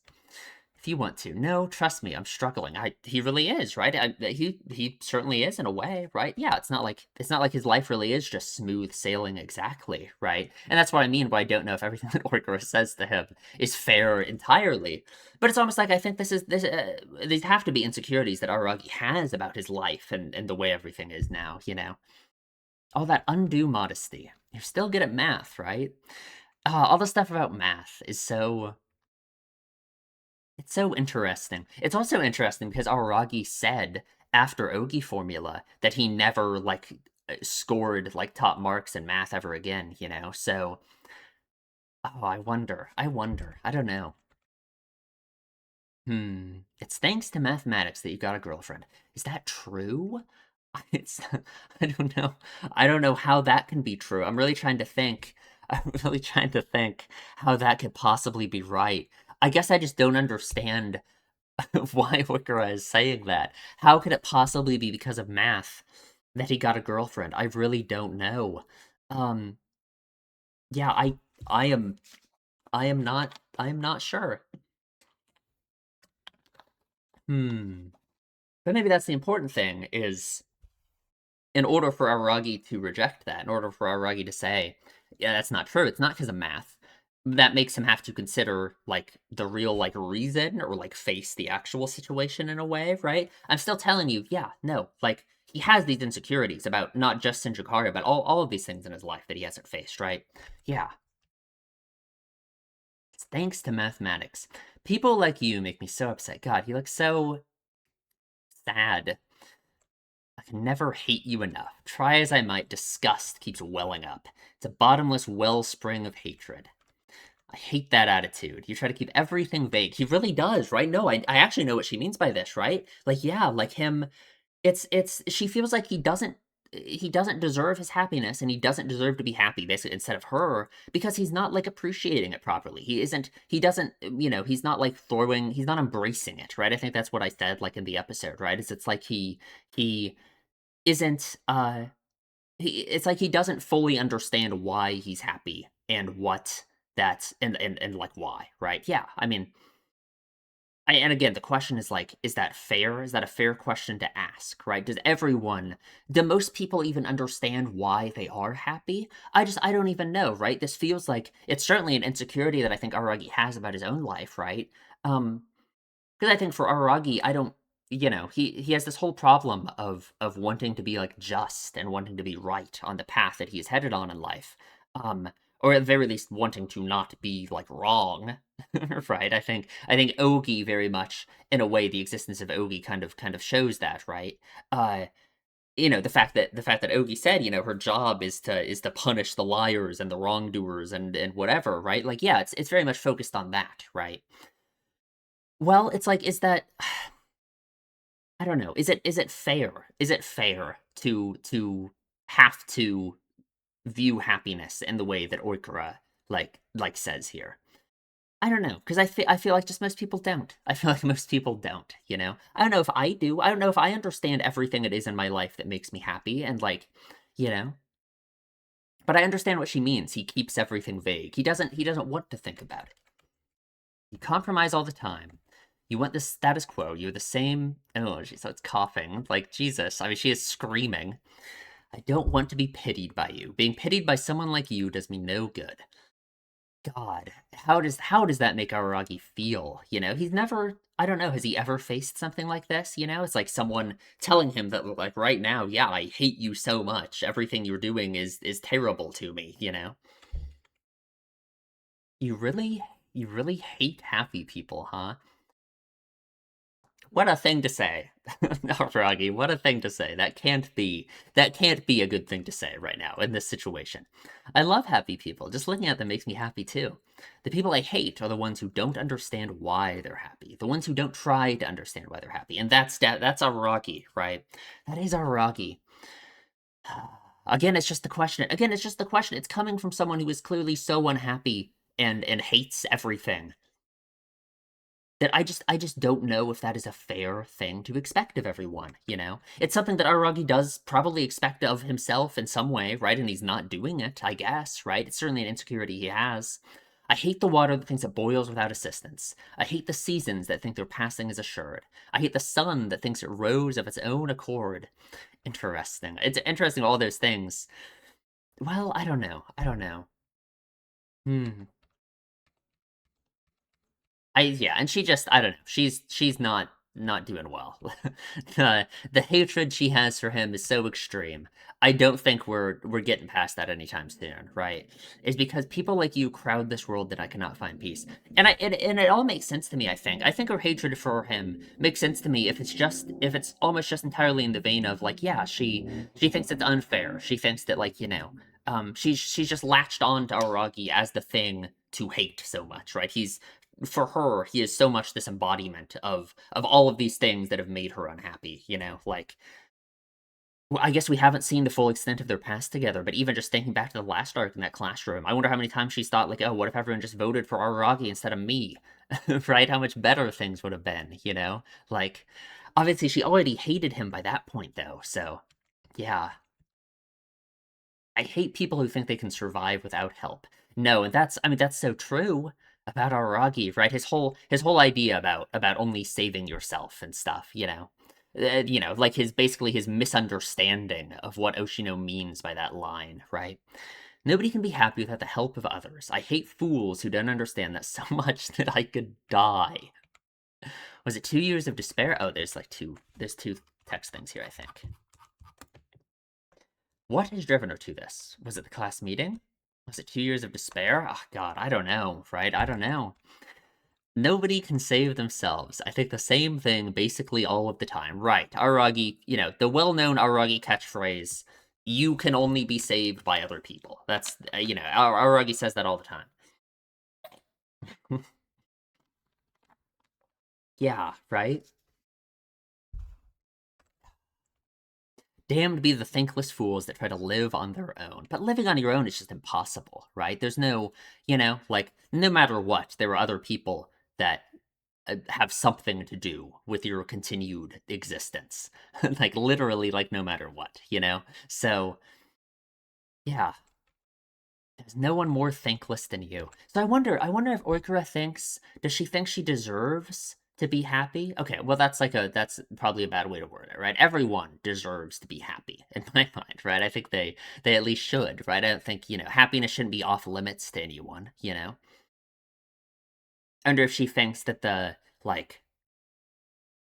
If you want to. No, trust me, I'm struggling. He really is, right? He certainly is in a way, right? Yeah, it's not like his life really is just smooth sailing exactly, right? And that's what I mean by I don't know if everything that Orgura says to him is fair entirely. But it's almost like I think these have to be insecurities that Aragi has about his life and the way everything is now. All that undue modesty. You're still good at math, right? All the stuff about math is so it's so interesting. It's also interesting because Aragi said after Ogi formula that he never like scored like top marks in math ever again. So, oh, I wonder. I wonder. I don't know. It's thanks to mathematics that you got a girlfriend. Is that true? It's I don't know. I don't know how that can be true. I'm really trying to think. I'm really trying to think how that could possibly be right. I guess I just don't understand why Okura is saying that. How could it possibly be because of math that he got a girlfriend? I really don't know. Um, yeah, I am I am not sure. Hmm. But maybe that's the important thing is in order for Aragi to reject that, in order for Aragi to say, yeah, that's not true, it's not because of math, that makes him have to consider like the real like reason or like face the actual situation in a way, right? I'm still telling you, yeah, no, like he has these insecurities about not just Shinjikari, but all of these things in his life that he hasn't faced, right? Yeah. It's thanks to mathematics. People like you make me so upset. God, he looks so sad. I can never hate you enough. Try as I might, disgust keeps welling up. It's a bottomless wellspring of hatred. I hate that attitude. You try to keep everything vague. He really does, right? No, I actually know what she means by this, right? Like, yeah, like him, she feels like he doesn't deserve his happiness and he doesn't deserve to be happy basically instead of her because he's not like appreciating it properly. He doesn't, he's not like he's not embracing it, right? I think that's what I said like in the episode, right? It's like he isn't it's like he doesn't fully understand why he's happy and what that's and like why, right? Yeah, I mean, and again, the question is like, is that fair? Is that a fair question to ask, right? Do most people even understand why they are happy? I don't even know, right? This feels like it's certainly an insecurity that I think Aragi has about his own life, right? Um, because I think for Aragi, I don't, he has this whole problem of wanting to be like just and wanting to be right on the path that he's headed on in life, um, or at the very least wanting to not be like wrong, right? I think Ogi very much, in a way, the existence of Ogi kind of shows that, right? Uh, the fact that Ogi said, her job is to punish the liars and the wrongdoers and whatever, right? Like, yeah, it's very much focused on that, right? Well, it's like, is that I don't know. Is it fair? Is it fair to have to view happiness in the way that Oikura like says here? I don't know because I feel like just most people don't. I feel like most people don't. I don't know if I do. I don't know if I understand everything it is in my life that makes me happy and like, you know. But I understand what she means. He keeps everything vague. He doesn't want to think about it. You compromise all the time. You want the status quo. You're the same. Oh, she starts coughing. Like, Jesus. I mean, she is screaming. I don't want to be pitied by you. Being pitied by someone like you does me no good. God, how does that make Araragi feel? He's never. I don't know. Has he ever faced something like this? It's like someone telling him that, like, right now, yeah, I hate you so much. Everything you're doing is terrible to me. You really, you really hate happy people, huh? What a thing to say. No, Froggy, what a thing to say. That can't be a good thing to say right now in this situation. I love happy people. Just looking at them makes me happy too. The people I hate are the ones who don't understand why they're happy. The ones who don't try to understand why they're happy. And that's Araki, right? That is Araki. Again, it's just the question. Again, it's just the question. It's coming from someone who is clearly so unhappy and hates everything that I just don't know if that is a fair thing to expect of everyone. It's something that Aragi does probably expect of himself in some way, right? And he's not doing it, I guess, right? It's certainly an insecurity he has. I hate the water that thinks it boils without assistance. I hate the seasons that think their passing is assured. I hate the sun that thinks it rose of its own accord. Interesting. It's interesting, all those things. Well, I don't know. I don't know. Hmm. Yeah, and she just I don't know. She's not doing well. The hatred she has for him is so extreme. I don't think we're getting past that anytime soon, right? It's because people like you crowd this world that I cannot find peace. And it all makes sense to me, I think. I think her hatred for him makes sense to me if it's almost just entirely in the vein of like, yeah, she thinks it's unfair. She thinks that like, she's just latched on to Aragi as the thing to hate so much, right? For her, he is so much this embodiment of all of these things that have made her unhappy, like Well, I guess we haven't seen the full extent of their past together, but even just thinking back to the last arc in that classroom, I wonder how many times she's thought, like, oh, what if everyone just voted for Araragi instead of me? Right? How much better things would have been, you know? Like, obviously, she already hated him by that point, though, so yeah. I hate people who think they can survive without help. No, and that's, I mean, that's so true about Araragi, right? His whole idea about only saving yourself and stuff, like his basically his misunderstanding of what Oshino means by that line, right? Nobody can be happy without the help of others. I hate fools who don't understand that so much that I could die. Was it 2 years of despair? Oh, there's two text things here, I think. What has driven her to this? Was it the class meeting? Was it 2 years of despair? Oh, God, I don't know, right? I don't know. Nobody can save themselves. I think the same thing basically all of the time. Right, Aragi, the well-known Aragi catchphrase, you can only be saved by other people. That's, Aragi says that all the time. Yeah, right? Damned be the thankless fools that try to live on their own. But living on your own is just impossible, right? There's no, like, no matter what, there are other people that have something to do with your continued existence. Like, literally, like, no matter what, So, yeah, there's no one more thankless than you. So I wonder if Oikura does she think she deserves to be happy? Okay, well that's probably a bad way to word it, right? Everyone deserves to be happy in my mind, right? I think they at least should, right? I don't think, happiness shouldn't be off limits to anyone. I wonder if she thinks that like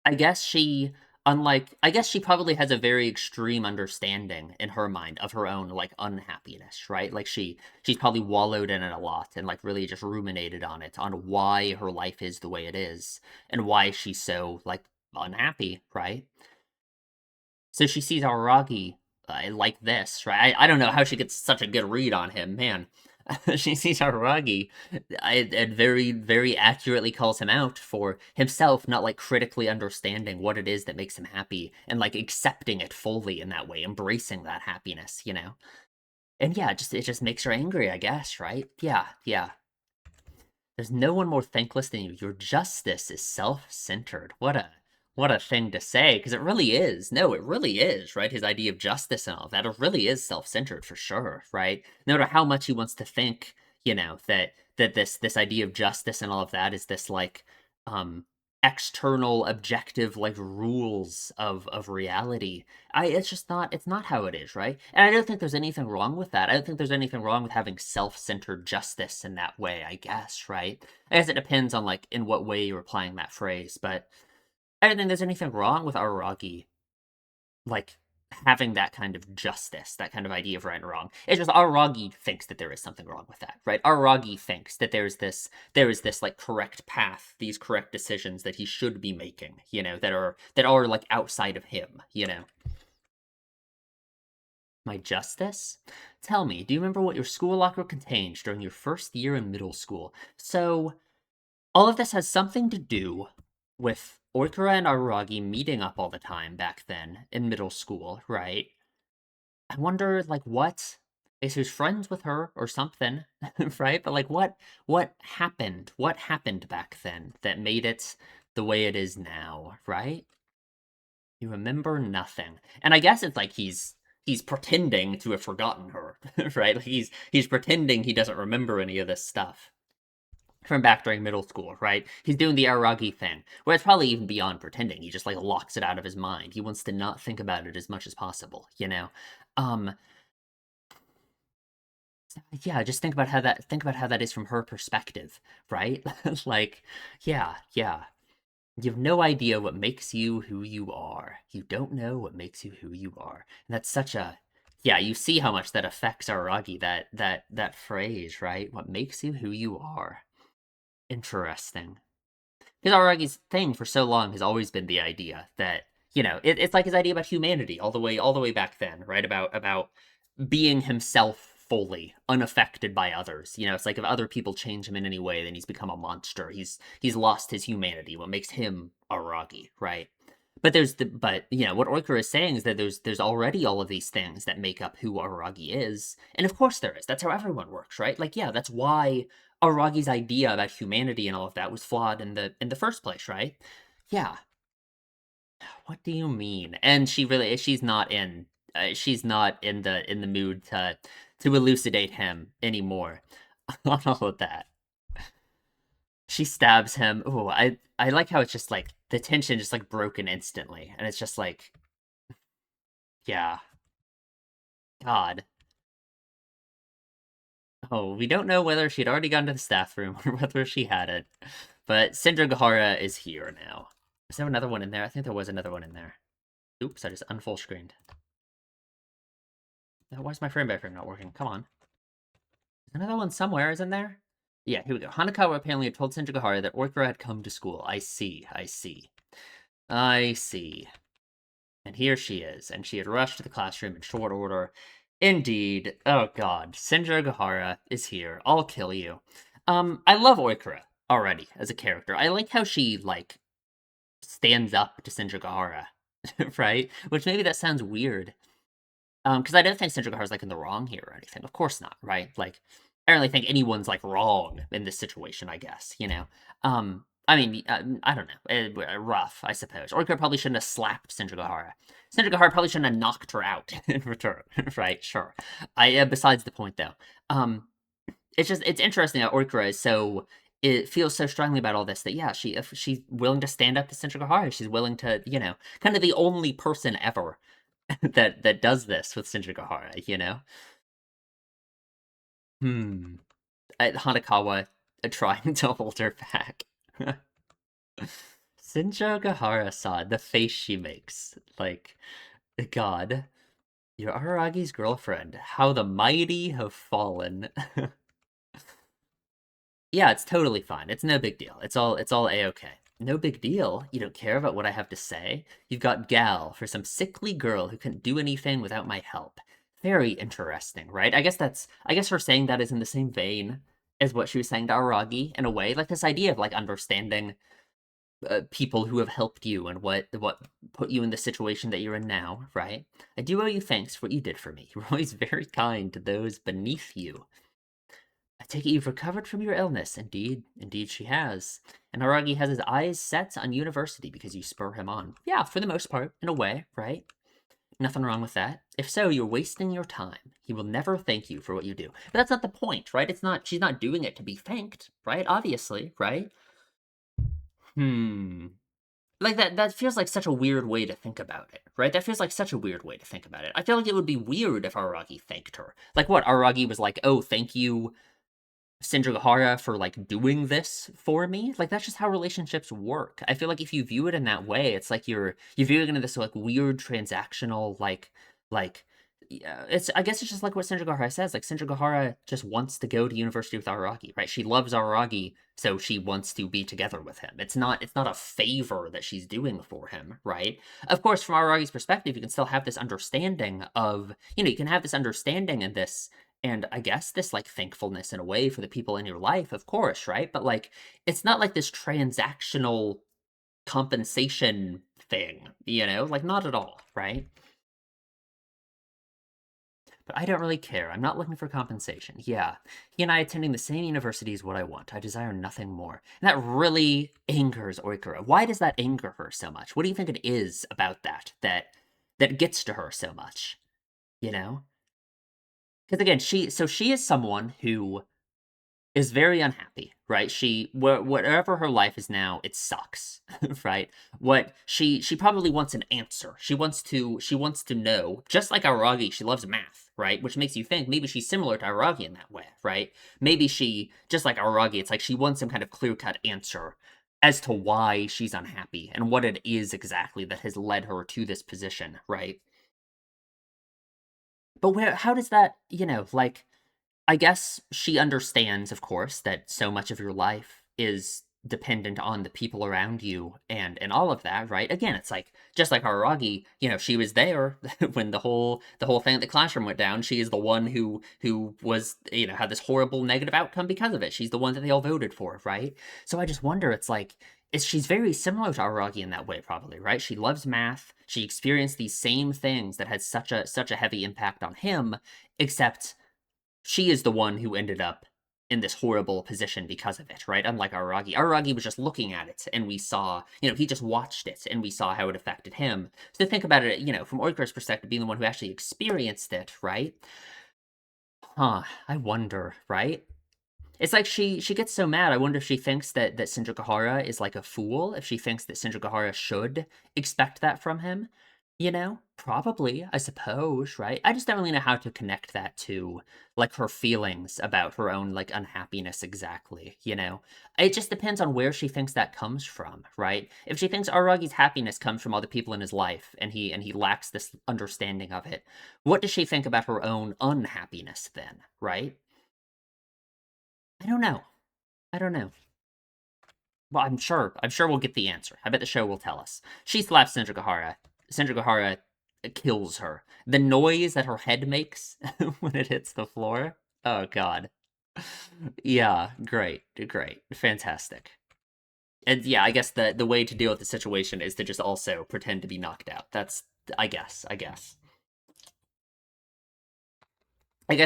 I guess she I guess she probably has a very extreme understanding in her mind of her own, like, unhappiness, right? Like, she's probably wallowed in it a lot and, like, really just ruminated on it, on why her life is the way it is, and why she's so, like, unhappy, right? So she sees Aragi, like this, right? I don't know how she gets such a good read on him, man. She sees Aragi and very, very accurately calls him out for himself not, like, critically understanding what it is that makes him happy and, like, accepting it fully in that way, embracing that happiness. And yeah, it just makes her angry, I guess, right? Yeah, yeah. There's no one more thankless than you. Your justice is self-centered. What a thing to say, because it really is. No, it really is, right? His idea of justice and all that, it really is self-centered for sure, right? No matter how much he wants to think, that this idea of justice and all of that is this, like, um external objective, like, rules of reality. It's not how it is, right? And I don't think there's anything wrong with that. I don't think there's anything wrong with having self-centered justice in that way, I guess, right? I guess it depends on, like, in what way you're applying that phrase, but I don't think there's anything wrong with Araragi, like, having that kind of justice, that kind of idea of right and wrong. It's just Araragi thinks that there is something wrong with that, right? Araragi thinks that there is this, like, correct path, these correct decisions that he should be making, that are like outside of him. My justice? Tell me, do you remember what your school locker contained during your first year in middle school? So, all of this has something to do with Oikura and Araragi meeting up all the time back then in middle school, right? I wonder, like, what is who's friends with her or something, right? But, like, what happened? What happened back then that made it the way it is now, right? You remember nothing. And I guess it's like he's pretending to have forgotten her, right? Like, he's pretending he doesn't remember any of this stuff from back during middle school, right? He's doing the Aragi thing, where it's probably even beyond pretending. He just, like, locks it out of his mind. He wants to not think about it as much as possible. Um, yeah, just think about how that is from her perspective, right? Like, yeah, yeah. You have no idea what makes you who you are. You don't know what makes you who you are. And that's such a yeah, you see how much that affects Aragi, that phrase, right? What makes you who you are. Interesting. Because Aragi's thing for so long has always been the idea that, it's like his idea about humanity all the way back then, right? About being himself fully, unaffected by others. It's like if other people change him in any way, then he's become a monster. He's lost his humanity, what makes him Aragi, right? but what Oiker is saying is that there's already all of these things that make up who Araragi is, and of course there is. That's how everyone works, right? Like, yeah, that's why Aragi's idea about humanity and all of that was flawed in the first place, right? Yeah. What do you mean? And she's not in the mood to elucidate him anymore on all of that. She stabs him. Oh, I like how it's just like the tension just like broken instantly, and it's just like, yeah, God. Oh, we don't know whether she'd already gone to the staff room or whether she hadn't, but Sendragahara is here now. Is there another one in there? I think there was another one in there. Oops, I just unfull screened. Why is my frame by frame not working? Come on. There's another one somewhere, isn't there? Yeah, here we go. Hanakawa apparently had told Sendragahara that Orkra had come to school. I see. And here she is, and she had rushed to the classroom in short order. Indeed. Oh god. Sendragahara is here. I'll kill you. I love Oikura already as a character. I like how she, like, stands up to Sendragahara, right? Which maybe that sounds weird. Because I don't think Sendragahara's, like, in the wrong here or anything. Of course not, right? Like, I don't really think anyone's, like, wrong in this situation, I guess, you know? I mean, I don't know. Rough, I suppose. Orkura probably shouldn't have slapped Sendragahara. Sendragahara probably shouldn't have knocked her out in return, right? Sure. Besides the point, though. It's interesting that Orkura is so... It feels so strongly about all this that, yeah, if she's willing to stand up to Sendragahara, she's willing to, kind of the only person ever that does this with Sendragahara, you know? Hanakawa trying to hold her back. Sendragahara-san, the face she makes. Like, God. You're Araragi's girlfriend. How the mighty have fallen. Yeah, it's totally fine. It's no big deal. It's all A-okay. No big deal. You don't care about what I have to say. You've got gal for some sickly girl who couldn't do anything without my help. Very interesting, right? I guess her saying that is in the same vein as what she was saying to Aragi in a way, like this idea of like understanding people who have helped you and what put you in the situation that you're in now, right? I do owe you thanks for what you did for me. You were always very kind to those beneath you. I take it you've recovered from your illness. Indeed she has. And Aragi has his eyes set on university because you spur him on. Yeah, for the most part, in a way, right? Nothing wrong with that. If so, you're wasting your time. He will never thank you for what you do. But that's not the point, right? She's not doing it to be thanked, right? Obviously, right? Like that feels like such a weird way to think about it, right? That feels like such a weird way to think about it. I feel like it would be weird if Aragi thanked her. Like what? Aragi was like, "Oh, thank you, Sendragahara, for like doing this for me." Like that's just how relationships work. I feel like if you view it in that way, it's like you view it into this like weird transactional like yeah, I guess it's just like what Sendragahara says. Like Sendragahara just wants to go to university with Araragi, right? She loves Araragi, so she wants to be together with him. It's not a favor that she's doing for him, right? Of course, from Araragi's perspective, you can still have this understanding of, you can have this understanding and this, and I guess this like thankfulness in a way for the people in your life, of course, right? But like it's not like this transactional compensation thing, like not at all, right? But I don't really care. I'm not looking for compensation. Yeah, he and I attending the same university is what I want. I desire nothing more. And that really angers Oikura. Why does that anger her so much? What do you think it is about that gets to her so much? You know? Because again, she is someone who is very unhappy, right? Whatever her life is now, it sucks, right? What she probably wants an answer. She wants to know, just like Aragi, she loves math, right? Which makes you think maybe she's similar to Aragi in that way, right? Maybe she, just like Aragi, it's like she wants some kind of clear-cut answer as to why she's unhappy and what it is exactly that has led her to this position, right? But how does that, like I guess she understands, of course, that so much of your life is dependent on the people around you and all of that, right? Again, it's like just like Araragi, she was there when the whole thing at the classroom went down. She is the one who was, had this horrible negative outcome because of it. She's the one that they all voted for, right? So I just wonder, it's like she's very similar to Araragi in that way, probably, right? She loves math. She experienced these same things that had such a heavy impact on him, except she is the one who ended up in this horrible position because of it, right? Unlike Araragi. Araragi was just looking at it, and we saw, he just watched it, and we saw how it affected him. So think about it, from Oika's perspective, being the one who actually experienced it, right? I wonder, right? It's like she gets so mad. I wonder if she thinks that Shinjokahara is like a fool, if she thinks that Shinjokahara should expect that from him. Probably, I suppose, right? I just don't really know how to connect that to like her feelings about her own like unhappiness exactly. It just depends on where she thinks that comes from, right? If she thinks Aragi's happiness comes from all the people in his life and he lacks this understanding of it, what does she think about her own unhappiness then, right? I don't know. I don't know. Well, I'm sure we'll get the answer. I bet the show will tell us. She slaps Shinjokahara. Shinjokahara kills her. The noise that her head makes when it hits the floor. Oh god. Yeah, great, great, fantastic. And yeah, I guess the way to deal with the situation is to just also pretend to be knocked out. That's I guess. I guess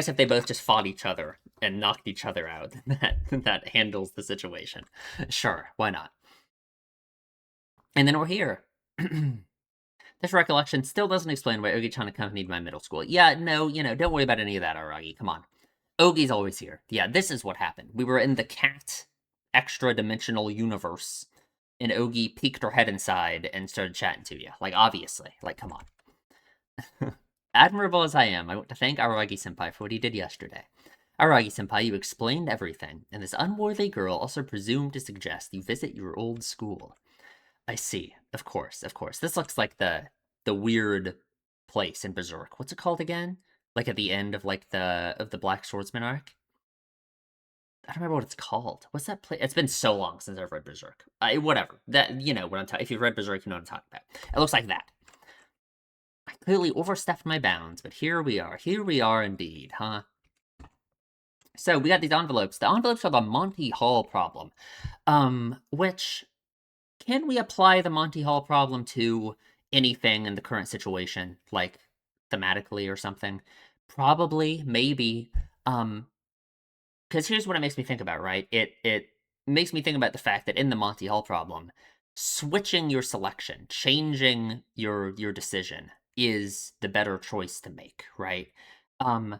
if they both just fought each other and knocked each other out, that handles the situation. Sure, why not? And then we're here. This recollection still doesn't explain why Ogi-chan accompanied my middle school. Yeah, no, don't worry about any of that, Aragi. Come on. Ogi's always here. Yeah, this is what happened. We were in the cat extra-dimensional universe, and Ogi peeked her head inside and started chatting to you. Like, obviously. Like, come on. Admirable as I am, I want to thank Aragi-senpai for what he did yesterday. Aragi-senpai, you explained everything, and this unworthy girl also presumed to suggest you visit your old school. I see. Of course, of course. This looks like the weird place in Berserk. What's it called again? Like at the end of like the Black Swordsman arc? I don't remember what it's called. What's that place? It's been so long since I've read Berserk. Whatever. That what I'm talking. If you've read Berserk, you know what I'm talking about. It looks like that. I clearly overstepped my bounds, but here we are. Here we are indeed, huh? So we got these envelopes. The envelopes are the Monty Hall problem. Which can we apply the Monty Hall problem to anything in the current situation, like thematically or something? Probably, maybe. Because here's what it makes me think about, right? It makes me think about the fact that in the Monty Hall problem, switching your selection, changing your decision is the better choice to make, right? Um,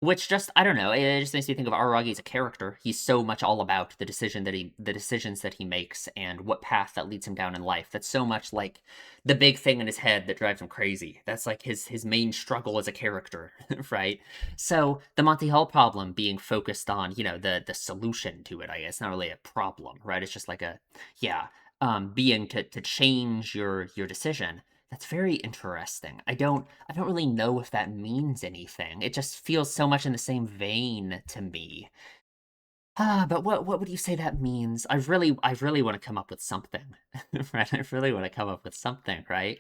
which just I don't know, it just makes me think of Araragi as a character. He's so much all about the decisions that he makes and what path that leads him down in life. That's so much like the big thing in his head that drives him crazy. That's like his main struggle as a character, right? So the Monty Hall problem being focused on, the solution to it, I guess, not really a problem, right? It's just like a yeah, being to change your decision. That's very interesting. I don't really know if that means anything. It just feels so much in the same vein to me. But what would you say that means? I really want to come up with something. Right? I really want to come up with something, right?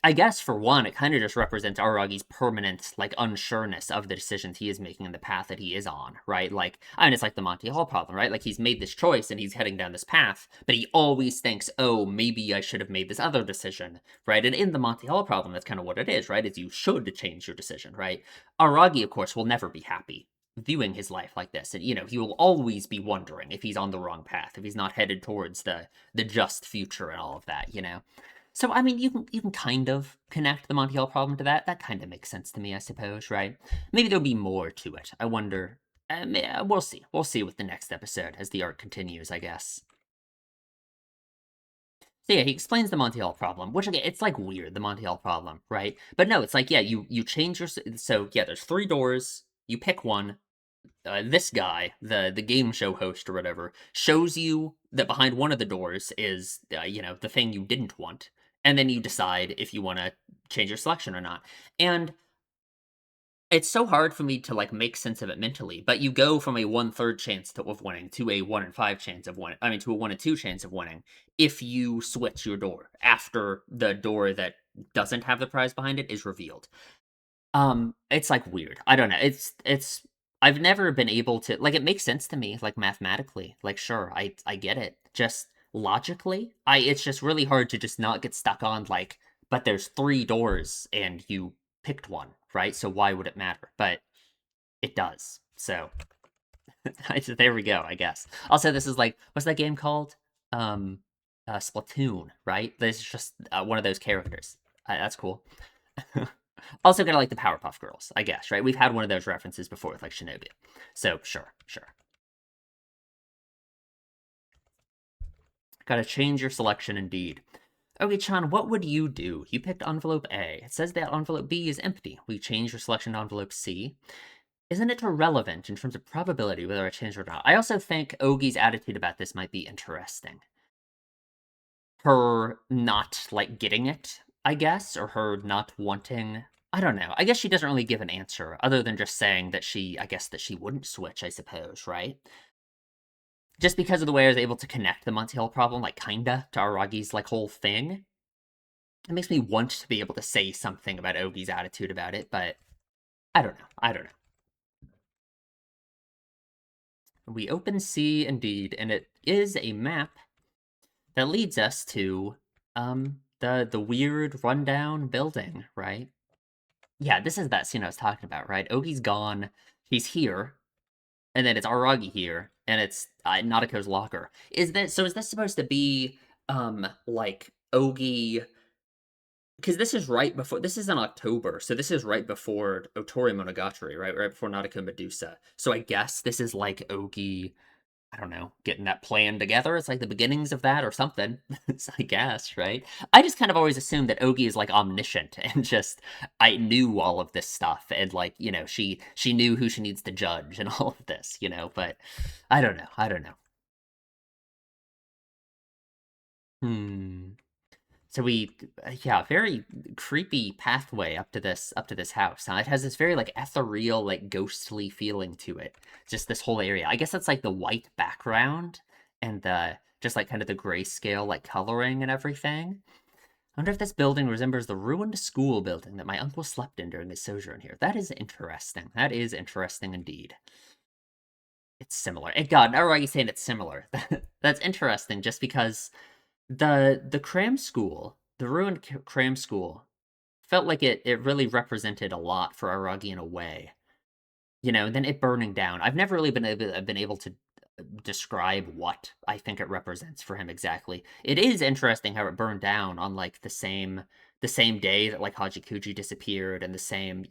I guess for one, it kind of just represents Aragi's permanent, like, unsureness of the decisions he is making and the path that he is on, right? Like, I mean, it's like the Monty Hall problem, right? Like, he's made this choice and he's heading down this path, but he always thinks, oh, maybe I should have made this other decision, right? And in the Monty Hall problem, that's kind of what it is, right? Is you should change your decision, right? Aragi, of course, will never be happy viewing his life like this, and he will always be wondering if he's on the wrong path, if he's not headed towards the just future and all of that. So I mean, you can kind of connect the Monty Hall problem to that. That kind of makes sense to me, I suppose, right? Maybe there'll be more to it. I wonder. We'll see. We'll see with the next episode as the arc continues, I guess. So yeah, he explains the Monty Hall problem, which again, it's like weird, the Monty Hall problem, right? But no, it's like yeah, you change your so yeah, there's three doors. You pick one. This guy, the game show host or whatever, shows you that behind one of the doors is the thing you didn't want, and then you decide if you want to change your selection or not. And It's so hard for me to, like, make sense of it mentally, but you go from a 1/3 chance of winning to a 1 in 5 chance of winning. I mean, to a 1 in 2 chance of winning if you switch your door after the door that doesn't have the prize behind it is revealed. It's, like, weird. I don't know. It's I've never been able to like, it makes sense to me, like, mathematically. Like, sure, I get it. Just logically, I it's just really hard to just not get stuck on, like, "But there's 3 doors and you picked one, right? So why would it matter?" But it does. So, there we go, I guess. Also, this is, like what's that game called? Um, Splatoon, right? This is just, one of those characters. That's cool. Also kinda like the Powerpuff Girls, I guess, right? We've had one of those references before with, like, Shinobi. So, sure, sure. Gotta change your selection indeed. Okay, Chan, what would you do? You picked envelope A. It says that envelope B is empty. We change your selection to envelope C. Isn't it irrelevant in terms of probability whether I change or not? I also think Ogi's attitude about this might be interesting. Her not, like, getting it, I guess, or her not wanting I don't know. I guess she doesn't really give an answer other than just saying that I guess that she wouldn't switch, I suppose, right? Just because of the way I was able to connect the Monty Hall problem, like, kinda, to Aragi's, like, whole thing, it makes me want to be able to say something about Ogi's attitude about it, but I don't know. I don't know. We open C indeed, and it is a map that leads us to the weird rundown building, right? Yeah, this is that scene I was talking about, right? Ogi's gone, he's here, and then it's Aragi here, and it's Nadeko's locker. Is this supposed to be like Ogi because this is in October, so this is right before Owarimonogatari, right? Right before Nadeko Medusa. So I guess this is like Ogi I don't know, getting that plan together. It's like the beginnings of that or something, I guess, right? I just kind of always assumed that Ogi is like omniscient and just I knew all of this stuff and like, she knew who she needs to judge and all of this, but I don't know. I don't know. Hmm. So yeah, very creepy pathway up to this house. It has this very like ethereal, like ghostly feeling to it. Just this whole area. I guess that's like the white background and the just like kind of the grayscale like coloring and everything. I wonder if this building resembles the ruined school building that my uncle slept in during his sojourn here. That is interesting. That is interesting indeed. It's similar. And God, now are you saying it's similar? That's interesting, just because the cram school, the ruined cram school, felt like it really represented a lot for Aragi in a way. And then it burning down. I've never really been able to describe what I think it represents for him exactly. It is interesting how it burned down on like the same day that like Hajikuji disappeared and the same,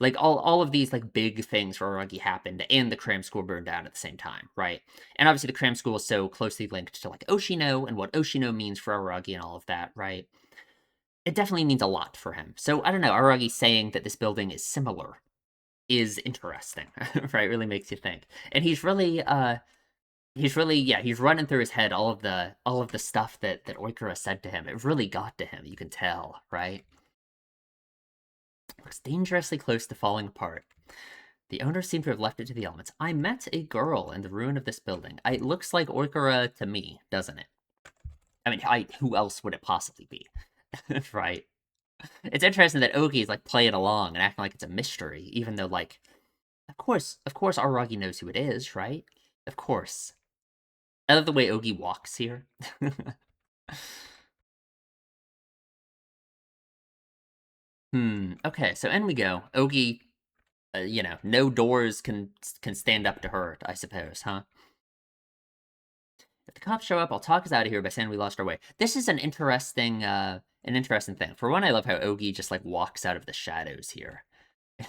like all of these like big things for Aragi happened and the cram school burned down at the same time, right? And obviously the cram school is so closely linked to like Oshino and what Oshino means for Aragi and all of that, right? It definitely means a lot for him. So I don't know, Aragi saying that this building is similar is interesting, right? Really makes you think. And he's really yeah, he's running through his head all of the stuff that Oikura said to him. It really got to him, you can tell, right? Looks dangerously close to falling apart. The owners seem to have left it to the elements. I met a girl in the ruin of this building. It looks like Oikura to me, doesn't it? I mean, who else would it possibly be? Right? It's interesting that Ogi is like playing along and acting like it's a mystery, even though like, of course, Aragi knows who it is, right? Of course. I love the way Ogi walks here. Okay, so in we go. Ogi, no doors can stand up to her, I suppose, huh? If the cops show up, I'll talk us out of here by saying we lost our way. This is an interesting thing. For one, I love how Ogi just like walks out of the shadows here.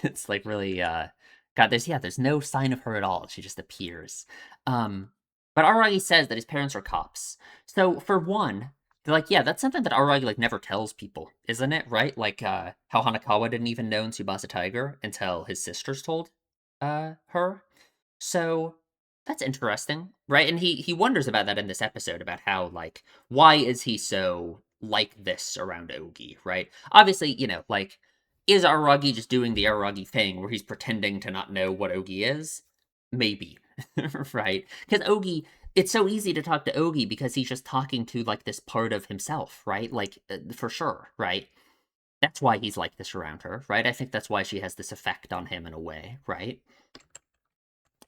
It's like really God, there's no sign of her at all. She just appears. Um but Aragi says that his parents are cops. So for one, they're like, yeah, that's something that Aragi like never tells people, isn't it? Right? Like how Hanakawa didn't even know Tsubasa Tiger until his sisters told her. So that's interesting, right? And he wonders about that in this episode about how like why is he so like this around Ogi, right? Obviously, like Is Aragi just doing the Aragi thing where he's pretending to not know what Ogi is? Maybe. Right? Because Ogi, it's so easy to talk to Ogi because he's just talking to, like, this part of himself, right? Like, for sure, right? That's why he's like this around her, right? I think that's why she has this effect on him in a way, right?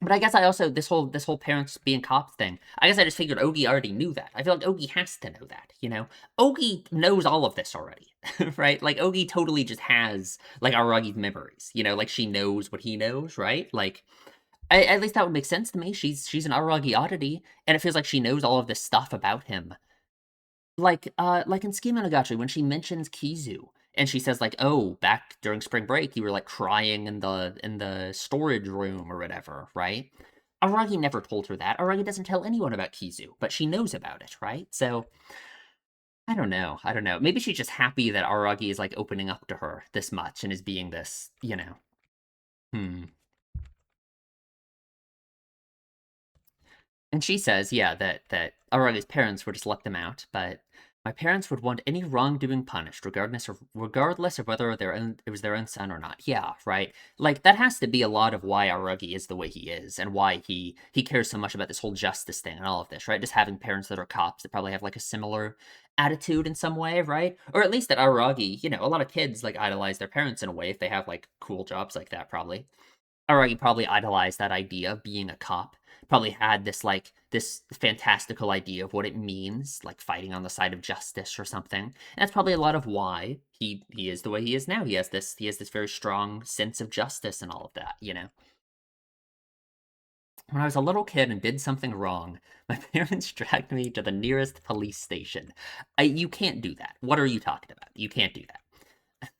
But I guess I also this whole parents being cops thing. I guess I just figured Ogi already knew that. I feel like Ogi has to know that, you know. Ogi knows all of this already, right? Like Ogi totally just has like Aragi's memories, you know. Like she knows what he knows, right? Like at least that would make sense to me. She's an Aragi oddity, and it feels like she knows all of this stuff about him. Like in Ski Monogatari, when she mentions Kizu, and she says like, "Oh, back during spring break, you were like crying in the storage room or whatever," right? Aragi never told her that. Aragi doesn't tell anyone about Kizu, but she knows about it, right? So I don't know. I don't know. Maybe she's just happy that Aragi is like opening up to her this much and is being this, you know. Hmm. And she says, yeah, that Aragi's parents would just let them out, but my parents would want any wrongdoing punished, regardless of whether it was their own son or not. Yeah, right. Like that has to be a lot of why Aragi is the way he is, and why he cares so much about this whole justice thing and all of this, right? Just having parents that are cops that probably have like a similar attitude in some way, right? Or at least that Aragi, you know, a lot of kids like idolize their parents in a way if they have like cool jobs like that, probably. Araki probably idolized that idea of being a cop. Probably had this like this fantastical idea of what it means, like fighting on the side of justice or something. And that's probably a lot of why he is the way he is now. He has this very strong sense of justice and all of that, you know. When I was a little kid and did something wrong, my parents dragged me to the nearest police station. You can't do that. What are you talking about? You can't do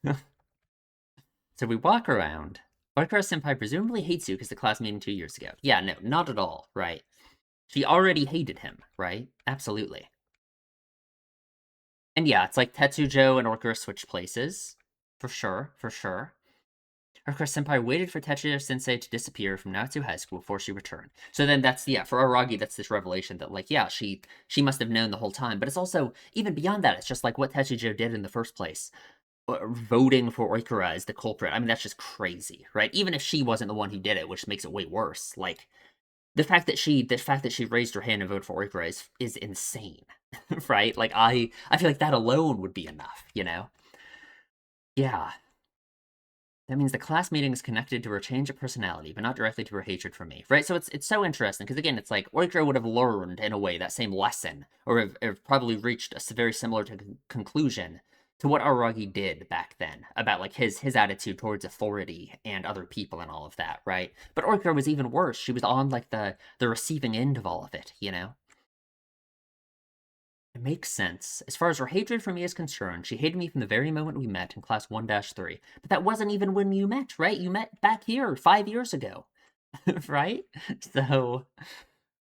that. So we walk around. Oikara Senpai presumably hates you because the class meeting 2 years ago. Yeah, no, not at all, right? She already hated him, right? Absolutely. And yeah, it's like Tetsujo and Orkura switch places. For sure, for sure. Orkura Senpai waited for Tetsujo Sensei to disappear from Natsu High School before she returned. So then that's, yeah, for Aragi, that's this revelation that, like, yeah, she must have known the whole time. But it's also, even beyond that, it's just like what Tetsujo did in the first place. Voting for Oikura as the culprit. I mean, that's just crazy, right? Even if she wasn't the one who did it, which makes it way worse. Like the fact that she raised her hand and voted for Oikura is insane, right? Like I feel like that alone would be enough, you know? Yeah. That means the class meeting is connected to her change of personality, but not directly to her hatred for me, right? So it's so interesting because again, it's like Oikura would have learned in a way that same lesson, or have probably reached a very similar conclusion to what Aragi did back then about like his attitude towards authority and other people and all of that, right? But Oikura was even worse. She was on like the receiving end of all of it, you know? It makes sense. As far as her hatred for me is concerned, she hated me from the very moment we met in class 1-3. But that wasn't even when you met, right? You met back here 5 years ago, right? So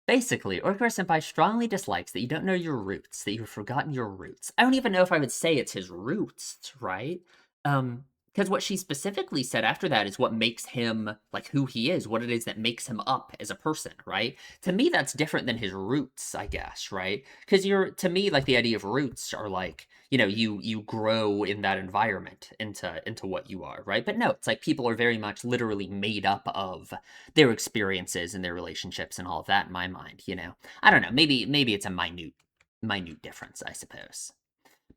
basically, Orkura Senpai strongly dislikes that you don't know your roots, that you've forgotten your roots. I don't even know if I would say it's his roots, right? Because what she specifically said after that is what makes him like who he is, what it is that makes him up as a person, right? To me, that's different than his roots, I guess, right? Because to me, like the idea of roots are like, you know, you grow in that environment into what you are, right? But no, it's like people are very much literally made up of their experiences and their relationships and all of that in my mind, you know. I don't know, maybe it's a minute difference, I suppose.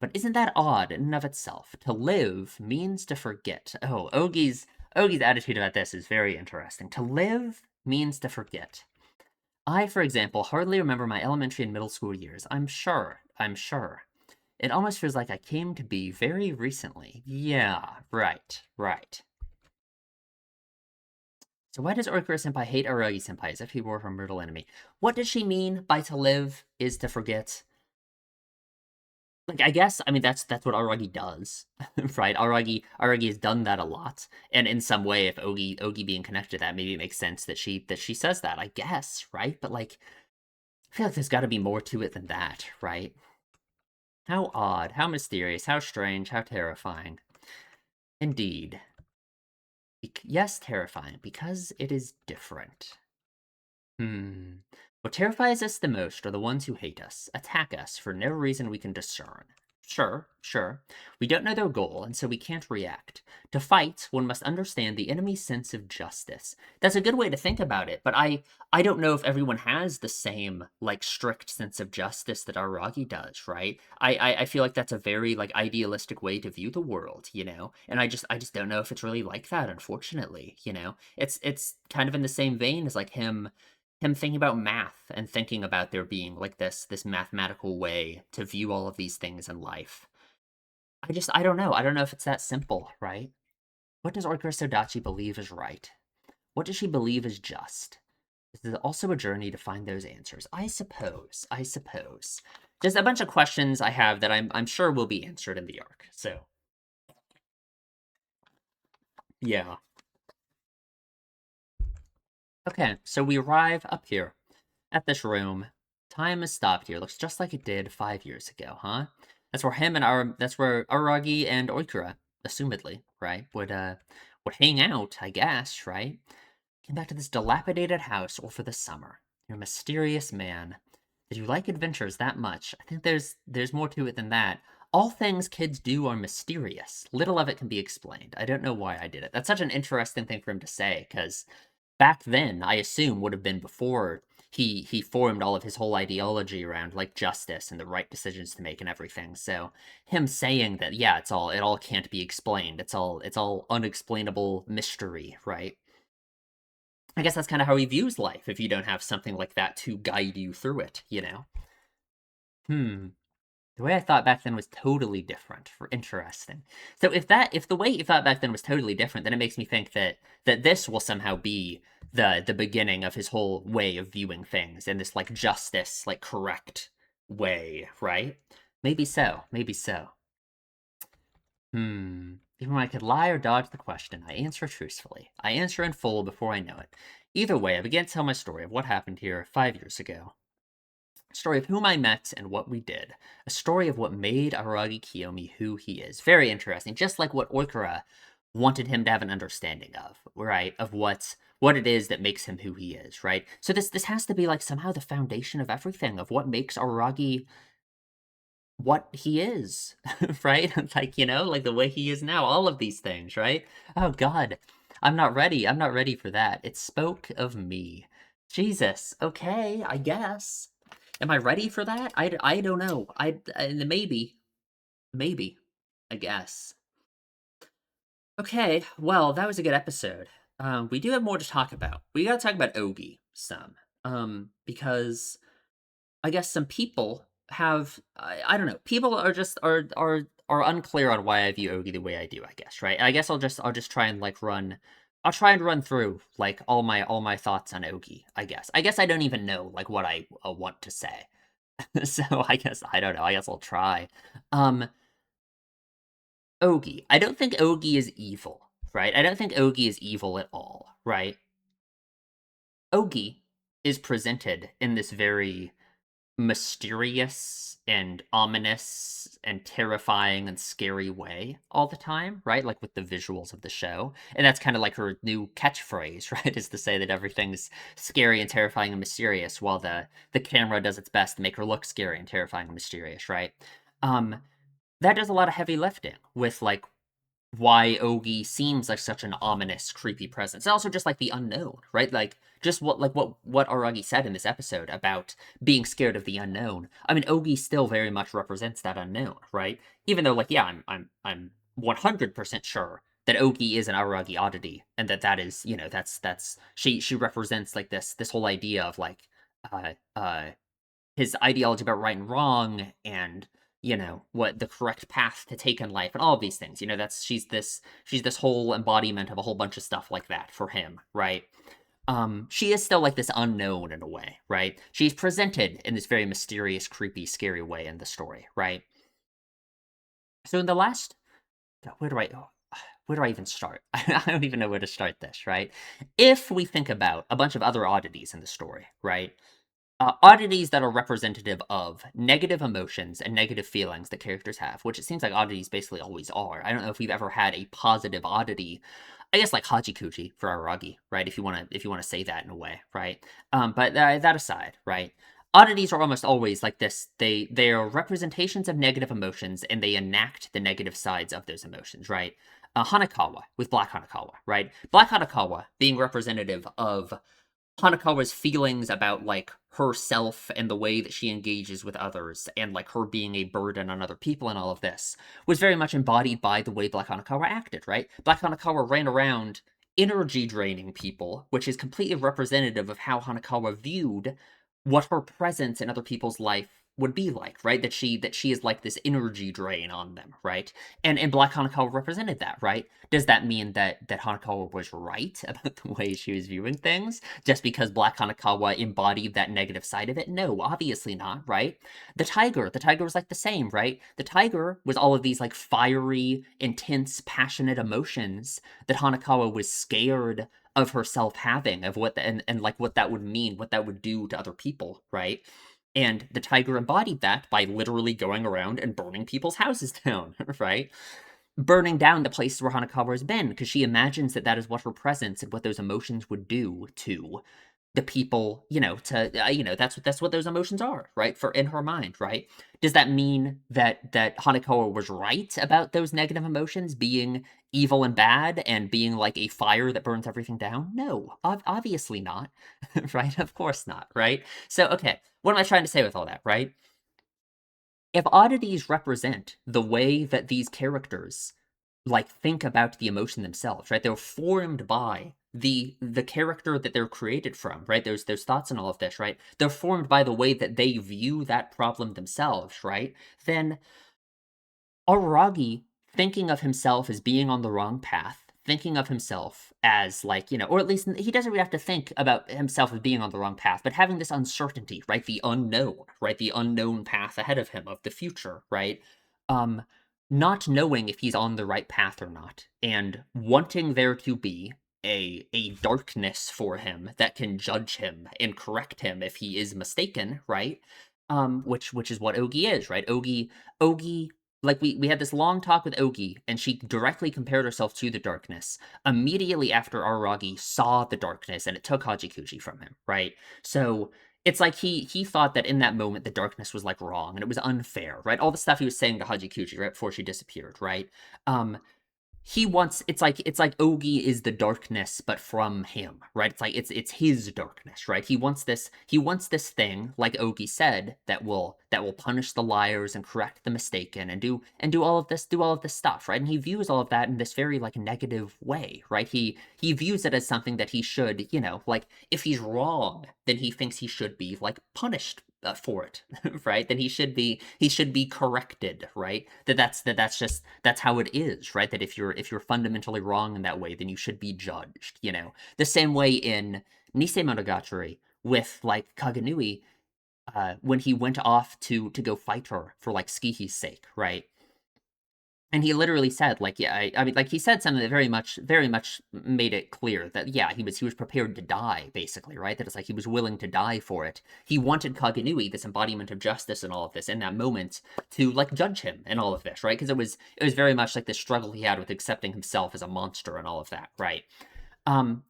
But isn't that odd in and of itself? To live means to forget. Oh, Ogi's attitude about this is very interesting. To live means to forget. I, for example, hardly remember my elementary and middle school years. I'm sure. I'm sure. It almost feels like I came to be very recently. Yeah, right, right. So why does Orkura Senpai hate Aragi Senpai as if he were her mortal enemy? What does she mean by to live is to forget? Like I guess I mean that's what Aragi does, right? Aragi has done that a lot, and in some way, if Ogi being connected to that, maybe it makes sense that she says that. I guess, right? But like, I feel like there's got to be more to it than that, right? How odd, how mysterious, how strange, how terrifying. Indeed, yes, terrifying because it is different. Hmm. What terrifies us the most are the ones who hate us, attack us for no reason we can discern. Sure, sure. We don't know their goal, and so we can't react. To fight, one must understand the enemy's sense of justice. That's a good way to think about it, but I don't know if everyone has the same, like, strict sense of justice that Aragi does, right? I feel like that's a very, like, idealistic way to view the world, you know? And I just don't know if it's really like that, unfortunately, you know? It's kind of in the same vein as, like, him thinking about math and thinking about there being like this mathematical way to view all of these things in life. I don't know. I don't know if it's that simple, right? What does Orkura Sodachi believe is right? What does she believe is just? This is also a journey to find those answers. I suppose. I suppose. Just a bunch of questions I have that I'm sure will be answered in the arc. So yeah. Okay, so we arrive up here at this room. Time has stopped here. Looks just like it did 5 years ago, huh? That's where Aragi and Oikura, assumedly, right, would hang out, I guess, right? Came back to this dilapidated house over the summer. You're a mysterious man. Did you like adventures that much? I think there's more to it than that. All things kids do are mysterious. Little of it can be explained. I don't know why I did it. That's such an interesting thing for him to say, because back then, I assume, would have been before he formed all of his whole ideology around like justice and the right decisions to make and everything. So him saying that, yeah, it all can't be explained. It's all unexplainable mystery, right? I guess that's kind of how he views life if you don't have something like that to guide you through it, you know? Hmm. The way I thought back then was totally different. For interesting. So if the way you thought back then was totally different, then it makes me think that this will somehow be the beginning of his whole way of viewing things in this like justice, like correct way, right? Maybe so. Maybe so. Hmm. Even when I could lie or dodge the question, I answer truthfully. I answer in full before I know it. Either way, I began to tell my story of what happened here 5 years ago. A story of whom I met and what we did. A story of what made Aragi Kiyomi who he is. Very interesting. Just like what Oikura wanted him to have an understanding of, right? Of what it is that makes him who he is, right? So this has to be like somehow the foundation of everything, of what makes Aragi what he is, right? Like, you know, like the way he is now, all of these things, right? Oh God, I'm not ready. I'm not ready for that. It spoke of me. Jesus. Okay, I guess. Am I ready for that? I don't know. Maybe, maybe, I guess. Okay, well, that was a good episode. We do have more to talk about. We gotta talk about Ogi some. Because I guess some people have I don't know. People are just are unclear on why I view Ogi the way I do, I guess, right? I guess I'll just try and like run I'll try and run through like all my thoughts on Ogi, I guess. I guess I don't even know like what I want to say. So I guess I don't know. I guess I'll try. Um Ogi. I don't think Ogi is evil, right? I don't think Ogi is evil at all, right? Ogi is presented in this very mysterious and ominous and terrifying and scary way all the time, right? Like with the visuals of the show. And that's kind of like her new catchphrase, right? Is to say that everything's scary and terrifying and mysterious while the camera does its best to make her look scary and terrifying and mysterious, right? Um that does a lot of heavy lifting with like why Ogi seems like such an ominous, creepy presence. And also just like the unknown, right? Like just what Aragi said in this episode about being scared of the unknown. I mean, Ogi still very much represents that unknown, right? Even though, like, yeah, I'm 100% sure that Ogi is an Aragi oddity, and that is, you know, that's she represents like this whole idea of like uh uh his ideology about right and wrong and you know what the correct path to take in life and all of these things, you know, that's she's this whole embodiment of a whole bunch of stuff like that for him, right? She is still like this unknown in a way, right? She's presented in this very mysterious, creepy, scary way in the story, right? So in the last where do I where do I even start? I don't even know where to start this, right? If we think about a bunch of other oddities in the story, right? Oddities that are representative of negative emotions and negative feelings that characters have, which it seems like oddities basically always are. I don't know if we've ever had a positive oddity. I guess like Hachikuji for Aragi, right? If you want to say that in a way, right? But that aside, right? oddities are almost always like this. They are representations of negative emotions, and they enact the negative sides of those emotions, right? Hanakawa with Black Hanakawa, right? Black Hanakawa being representative of Hanakawa's feelings about like herself and the way that she engages with others, and like her being a burden on other people and all of this, was very much embodied by the way Black Hanakawa acted, right? Black Hanakawa ran around energy draining people, which is completely representative of how Hanakawa viewed what her presence in other people's life would be like, right? That she is like this energy drain on them, right? And Black Hanakawa represented that, right? Does that mean that Hanakawa was right about the way she was viewing things just because Black Hanakawa embodied that negative side of it? No, obviously not, right? The tiger was like the same, right? The tiger was all of these like fiery, intense, passionate emotions that Hanakawa was scared of herself having, of what and like what that would mean, what that would do to other people, right? And the tiger embodied that by literally going around and burning people's houses down, right? Burning down the places where Hanakawa has been, because she imagines that that is what her presence and what those emotions would do to the people, that's what those emotions are, right? For in her mind, right? Does that mean that Hanakawa was right about those negative emotions being evil and bad and being like a fire that burns everything down? No, obviously not, right? Of course not, right? So, okay, what am I trying to say with all that, right? If oddities represent the way that these characters like think about the emotion themselves, right? They're formed by the character that they're created from, right? There's thoughts and all of this, right? They're formed by the way that they view that problem themselves, right? Then Araragi, thinking of himself as being on the wrong path, thinking of himself as like, or at least he doesn't really have to think about himself as being on the wrong path, but having this uncertainty, right? The unknown, right? The unknown path ahead of him, of the future, right? Um, not knowing if he's on the right path or not, and wanting there to be a darkness for him that can judge him and correct him if he is mistaken, right? Which is what Ogi is, right? Ogi, like we had this long talk with Ogi, and she directly compared herself to the darkness immediately after Araragi saw the darkness and it took Hachikuji from him, right? So it's like he thought that in that moment the darkness was like wrong and it was unfair, right? All the stuff he was saying to Hachikuji right before she disappeared, right? Um, he wants it's like Ogi is the darkness but from him, right? It's like it's his darkness, right? He wants this thing, like Ogi said, that will punish the liars and correct the mistaken and do all of this stuff, right? And he views all of that in this very like negative way, right? He views it as something that he should, like if he's wrong, then he thinks he should be like punished for it, right? Then he should be corrected, right? That's how it is, right? That if you're fundamentally wrong in that way, then you should be judged. The same way in Nisei Monogatari with like Kaganui, when he went off to go fight her for like Skihi's sake, right? And he literally said, like, yeah, I mean, like, he said something that very much made it clear that, yeah, he was prepared to die, basically, right? That it's like he was willing to die for it. He wanted Kagenui, this embodiment of justice and all of this, in that moment, to, like, judge him and all of this, right? Because it was very much like the struggle he had with accepting himself as a monster and all of that, right?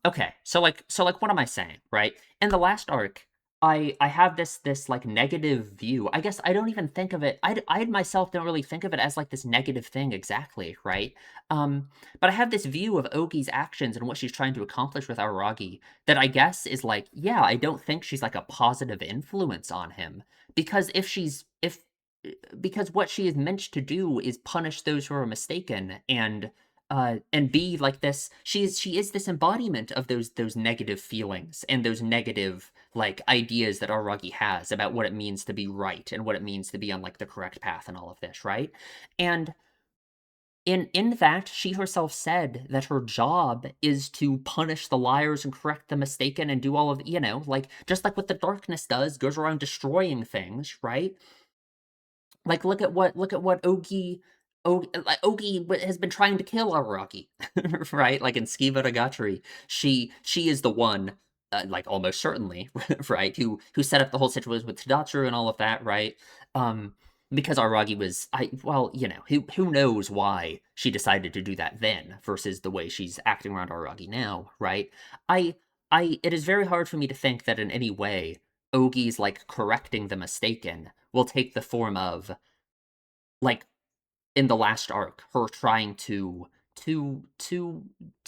Okay, so like what am I saying, right? In the last arc, I have this like negative view. I guess I don't even think of it. I myself don't really think of it as like this negative thing exactly, right? But I have this view of Ogi's actions and what she's trying to accomplish with Araragi that I guess is like, yeah, I don't think she's like a positive influence on him because if because what she is meant to do is punish those who are mistaken and be like this. She is this embodiment of those negative feelings and those negative like ideas that Aragi has about what it means to be right and what it means to be on like the correct path and all of this, right? And in fact, she herself said that her job is to punish the liars and correct the mistaken and do all of, like just like what the darkness does, goes around destroying things, right? Like, look at what Ogi has been trying to kill Araragi, right? Like in Skiba Nagatari, she is the one, like almost certainly, right, who set up the whole situation with Tadatsuru and all of that, right? Um, because Araragi was, well, who knows why she decided to do that then versus the way she's acting around Araragi now, right? I, it is very hard for me to think that in any way Ogi's like correcting the mistaken will take the form of like in the last arc, her trying to to to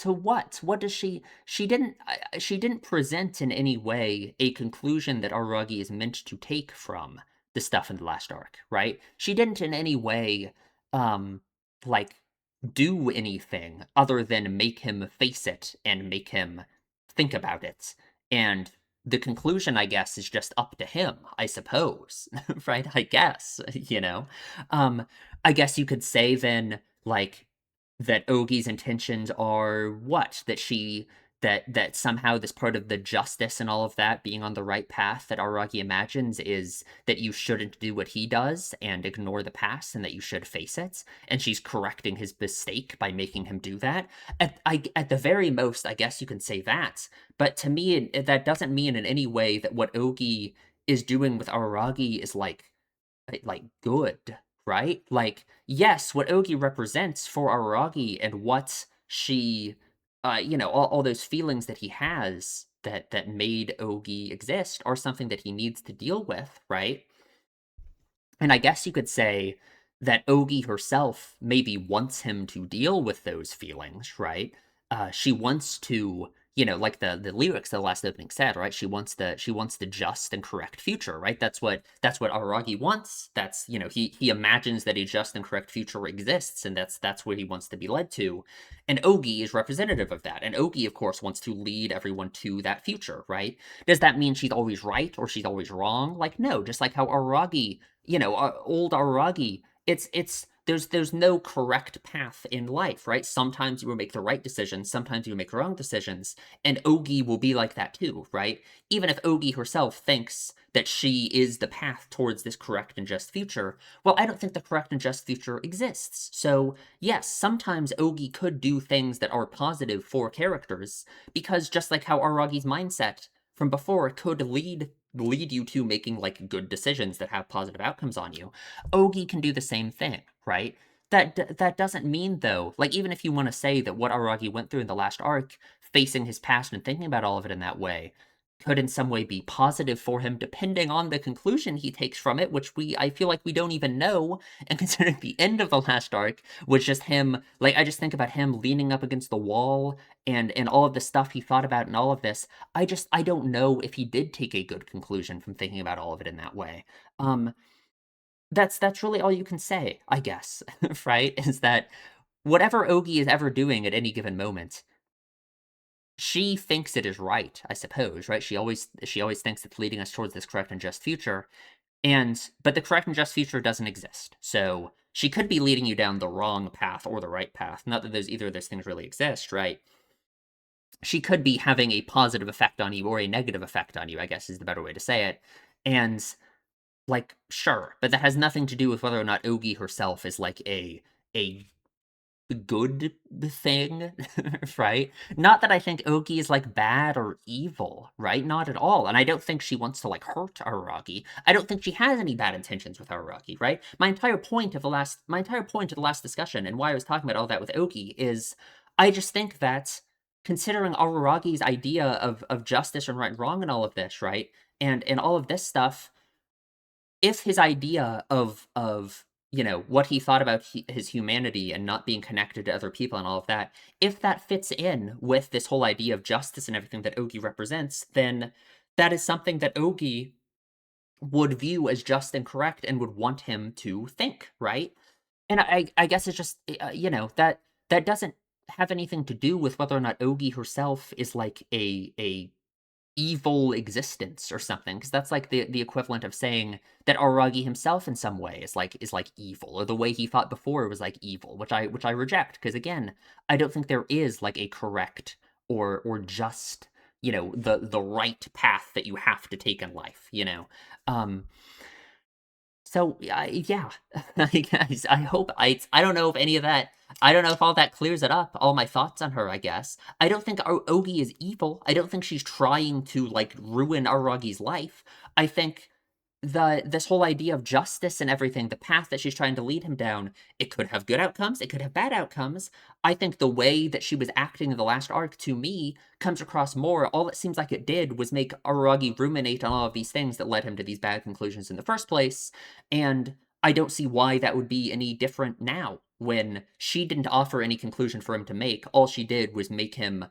what? What does she didn't present in any way a conclusion that Aragi is meant to take from the stuff in the last arc, right? She didn't in any way um like do anything other than make him face it and make him think about it. And the conclusion, I guess, is just up to him, I suppose, right? I guess, you know. Um I guess you could say then, like, that Ogi's intentions are what? That somehow this part of the justice and all of that being on the right path that Aragi imagines is that you shouldn't do what he does and ignore the past and that you should face it. And she's correcting his mistake by making him do that. At the very most, I guess you can say that. But to me, that doesn't mean in any way that what Ogi is doing with Aragi is like good, right? Like, yes, what Ogi represents for Aragi and what she, all those feelings that he has that made Ogi exist are something that he needs to deal with, right? And I guess you could say that Ogi herself maybe wants him to deal with those feelings, right? She wants to, like the lyrics of the last opening said, right? She wants the just and correct future, right? That's what Aragi wants. That's he imagines that a just and correct future exists, and that's where he wants to be led to. And Ogi is representative of that. And Ogi, of course, wants to lead everyone to that future, right? Does that mean she's always right or she's always wrong? Like, no, just like how Aragi old Aragi, there's no correct path in life, right? Sometimes you will make the right decisions, sometimes you make wrong decisions, and Ogi will be like that too, right? Even if Ogi herself thinks that she is the path towards this correct and just future, well, I don't think the correct and just future exists. So, yes, sometimes Ogi could do things that are positive for characters, because just like how Aragi's mindset from before could lead you to making like good decisions that have positive outcomes on you. Ogi can do the same thing, right? That doesn't mean though, like even if you want to say that what Aragi went through in the last arc, facing his past and thinking about all of it in that way, could in some way be positive for him depending on the conclusion he takes from it, which I feel like we don't even know. And considering the end of the last arc was just him, like I just think about him leaning up against the wall and all of the stuff he thought about and all of this. I don't know if he did take a good conclusion from thinking about all of it in that way. Um, that's really all you can say, I guess, right? Is that whatever Ogi is ever doing at any given moment, she thinks it is right, I suppose, right? She always thinks it's leading us towards this correct and just future. But the correct and just future doesn't exist. So she could be leading you down the wrong path or the right path. Not that either of those things really exist, right? She could be having a positive effect on you or a negative effect on you, I guess is the better way to say it. And like, sure, but that has nothing to do with whether or not Ogi herself is like a good thing, right? Not that I think Ogi is like bad or evil, right? Not at all. And I don't think she wants to like hurt Araragi. I don't think she has any bad intentions with Araragi, right? My entire point of the last discussion and why I was talking about all that with Ogi is I just think that considering Araragi's idea of justice and right and wrong and all of this, right? And all of this stuff, if his idea of what he thought about his humanity and not being connected to other people and all of that, if that fits in with this whole idea of justice and everything that Ogi represents, then that is something that Ogi would view as just and correct and would want him to think, right? And I guess it's just that doesn't have anything to do with whether or not Ogi herself is like a evil existence or something, because that's like the equivalent of saying that Aragi himself in some way is like evil, or the way he thought before was like evil, which I reject, because again, I don't think there is like a correct or just the right path that you have to take in life. um so yeah, I guess I hope I don't know if any of that. I don't know if all that clears it up. All my thoughts on her, I guess. I don't think Ogi is evil. I don't think she's trying to like ruin Aragi's life. I think this whole idea of justice and everything, the path that she's trying to lead him down, it could have good outcomes, it could have bad outcomes. I think the way that she was acting in the last arc, to me, comes across more. All it seems like it did was make Araragi ruminate on all of these things that led him to these bad conclusions in the first place, and I don't see why that would be any different now, when she didn't offer any conclusion for him to make. All she did was make him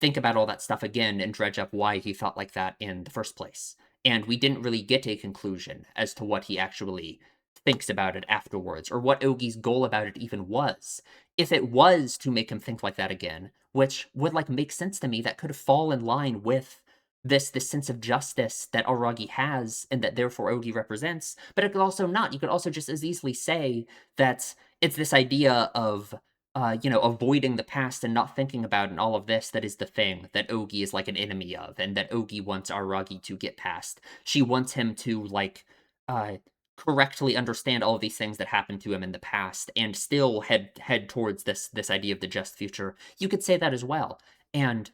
think about all that stuff again and dredge up why he thought like that in the first place. And we didn't really get a conclusion as to what he actually thinks about it afterwards, or what Ogi's goal about it even was. If it was to make him think like that again, which would like make sense to me, that could fall in line with this sense of justice that Aragi has and that therefore Ogi represents, but it could also not. You could also just as easily say that it's this idea of avoiding the past and not thinking about and all of this that is the thing that Ogi is like an enemy of, and that Ogi wants Aragi to get past. She wants him to like uh correctly understand all of these things that happened to him in the past and still head towards this idea of the just future. You could say that as well. And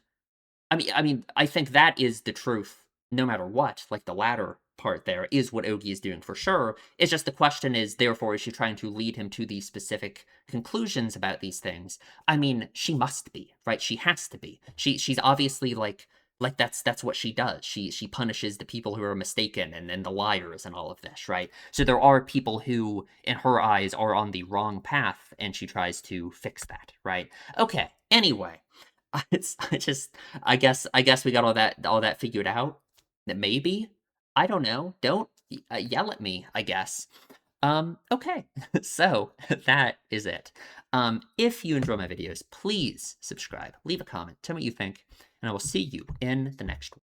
I think that is the truth no matter what. Like, the latter part there is what Ogi is doing for sure. It's just the question is, therefore, is she trying to lead him to these specific conclusions about these things? I mean, she must be, right? She has to be. She's obviously like that's what she does. She punishes the people who are mistaken and the liars and all of this, right? So there are people who, in her eyes, are on the wrong path, and she tries to fix that, right? Okay. Anyway, I guess we got all that figured out. That maybe, I don't know. Don't yell at me, I guess. Okay. So that is it. If you enjoy my videos, please subscribe, leave a comment, tell me what you think, and I will see you in the next one.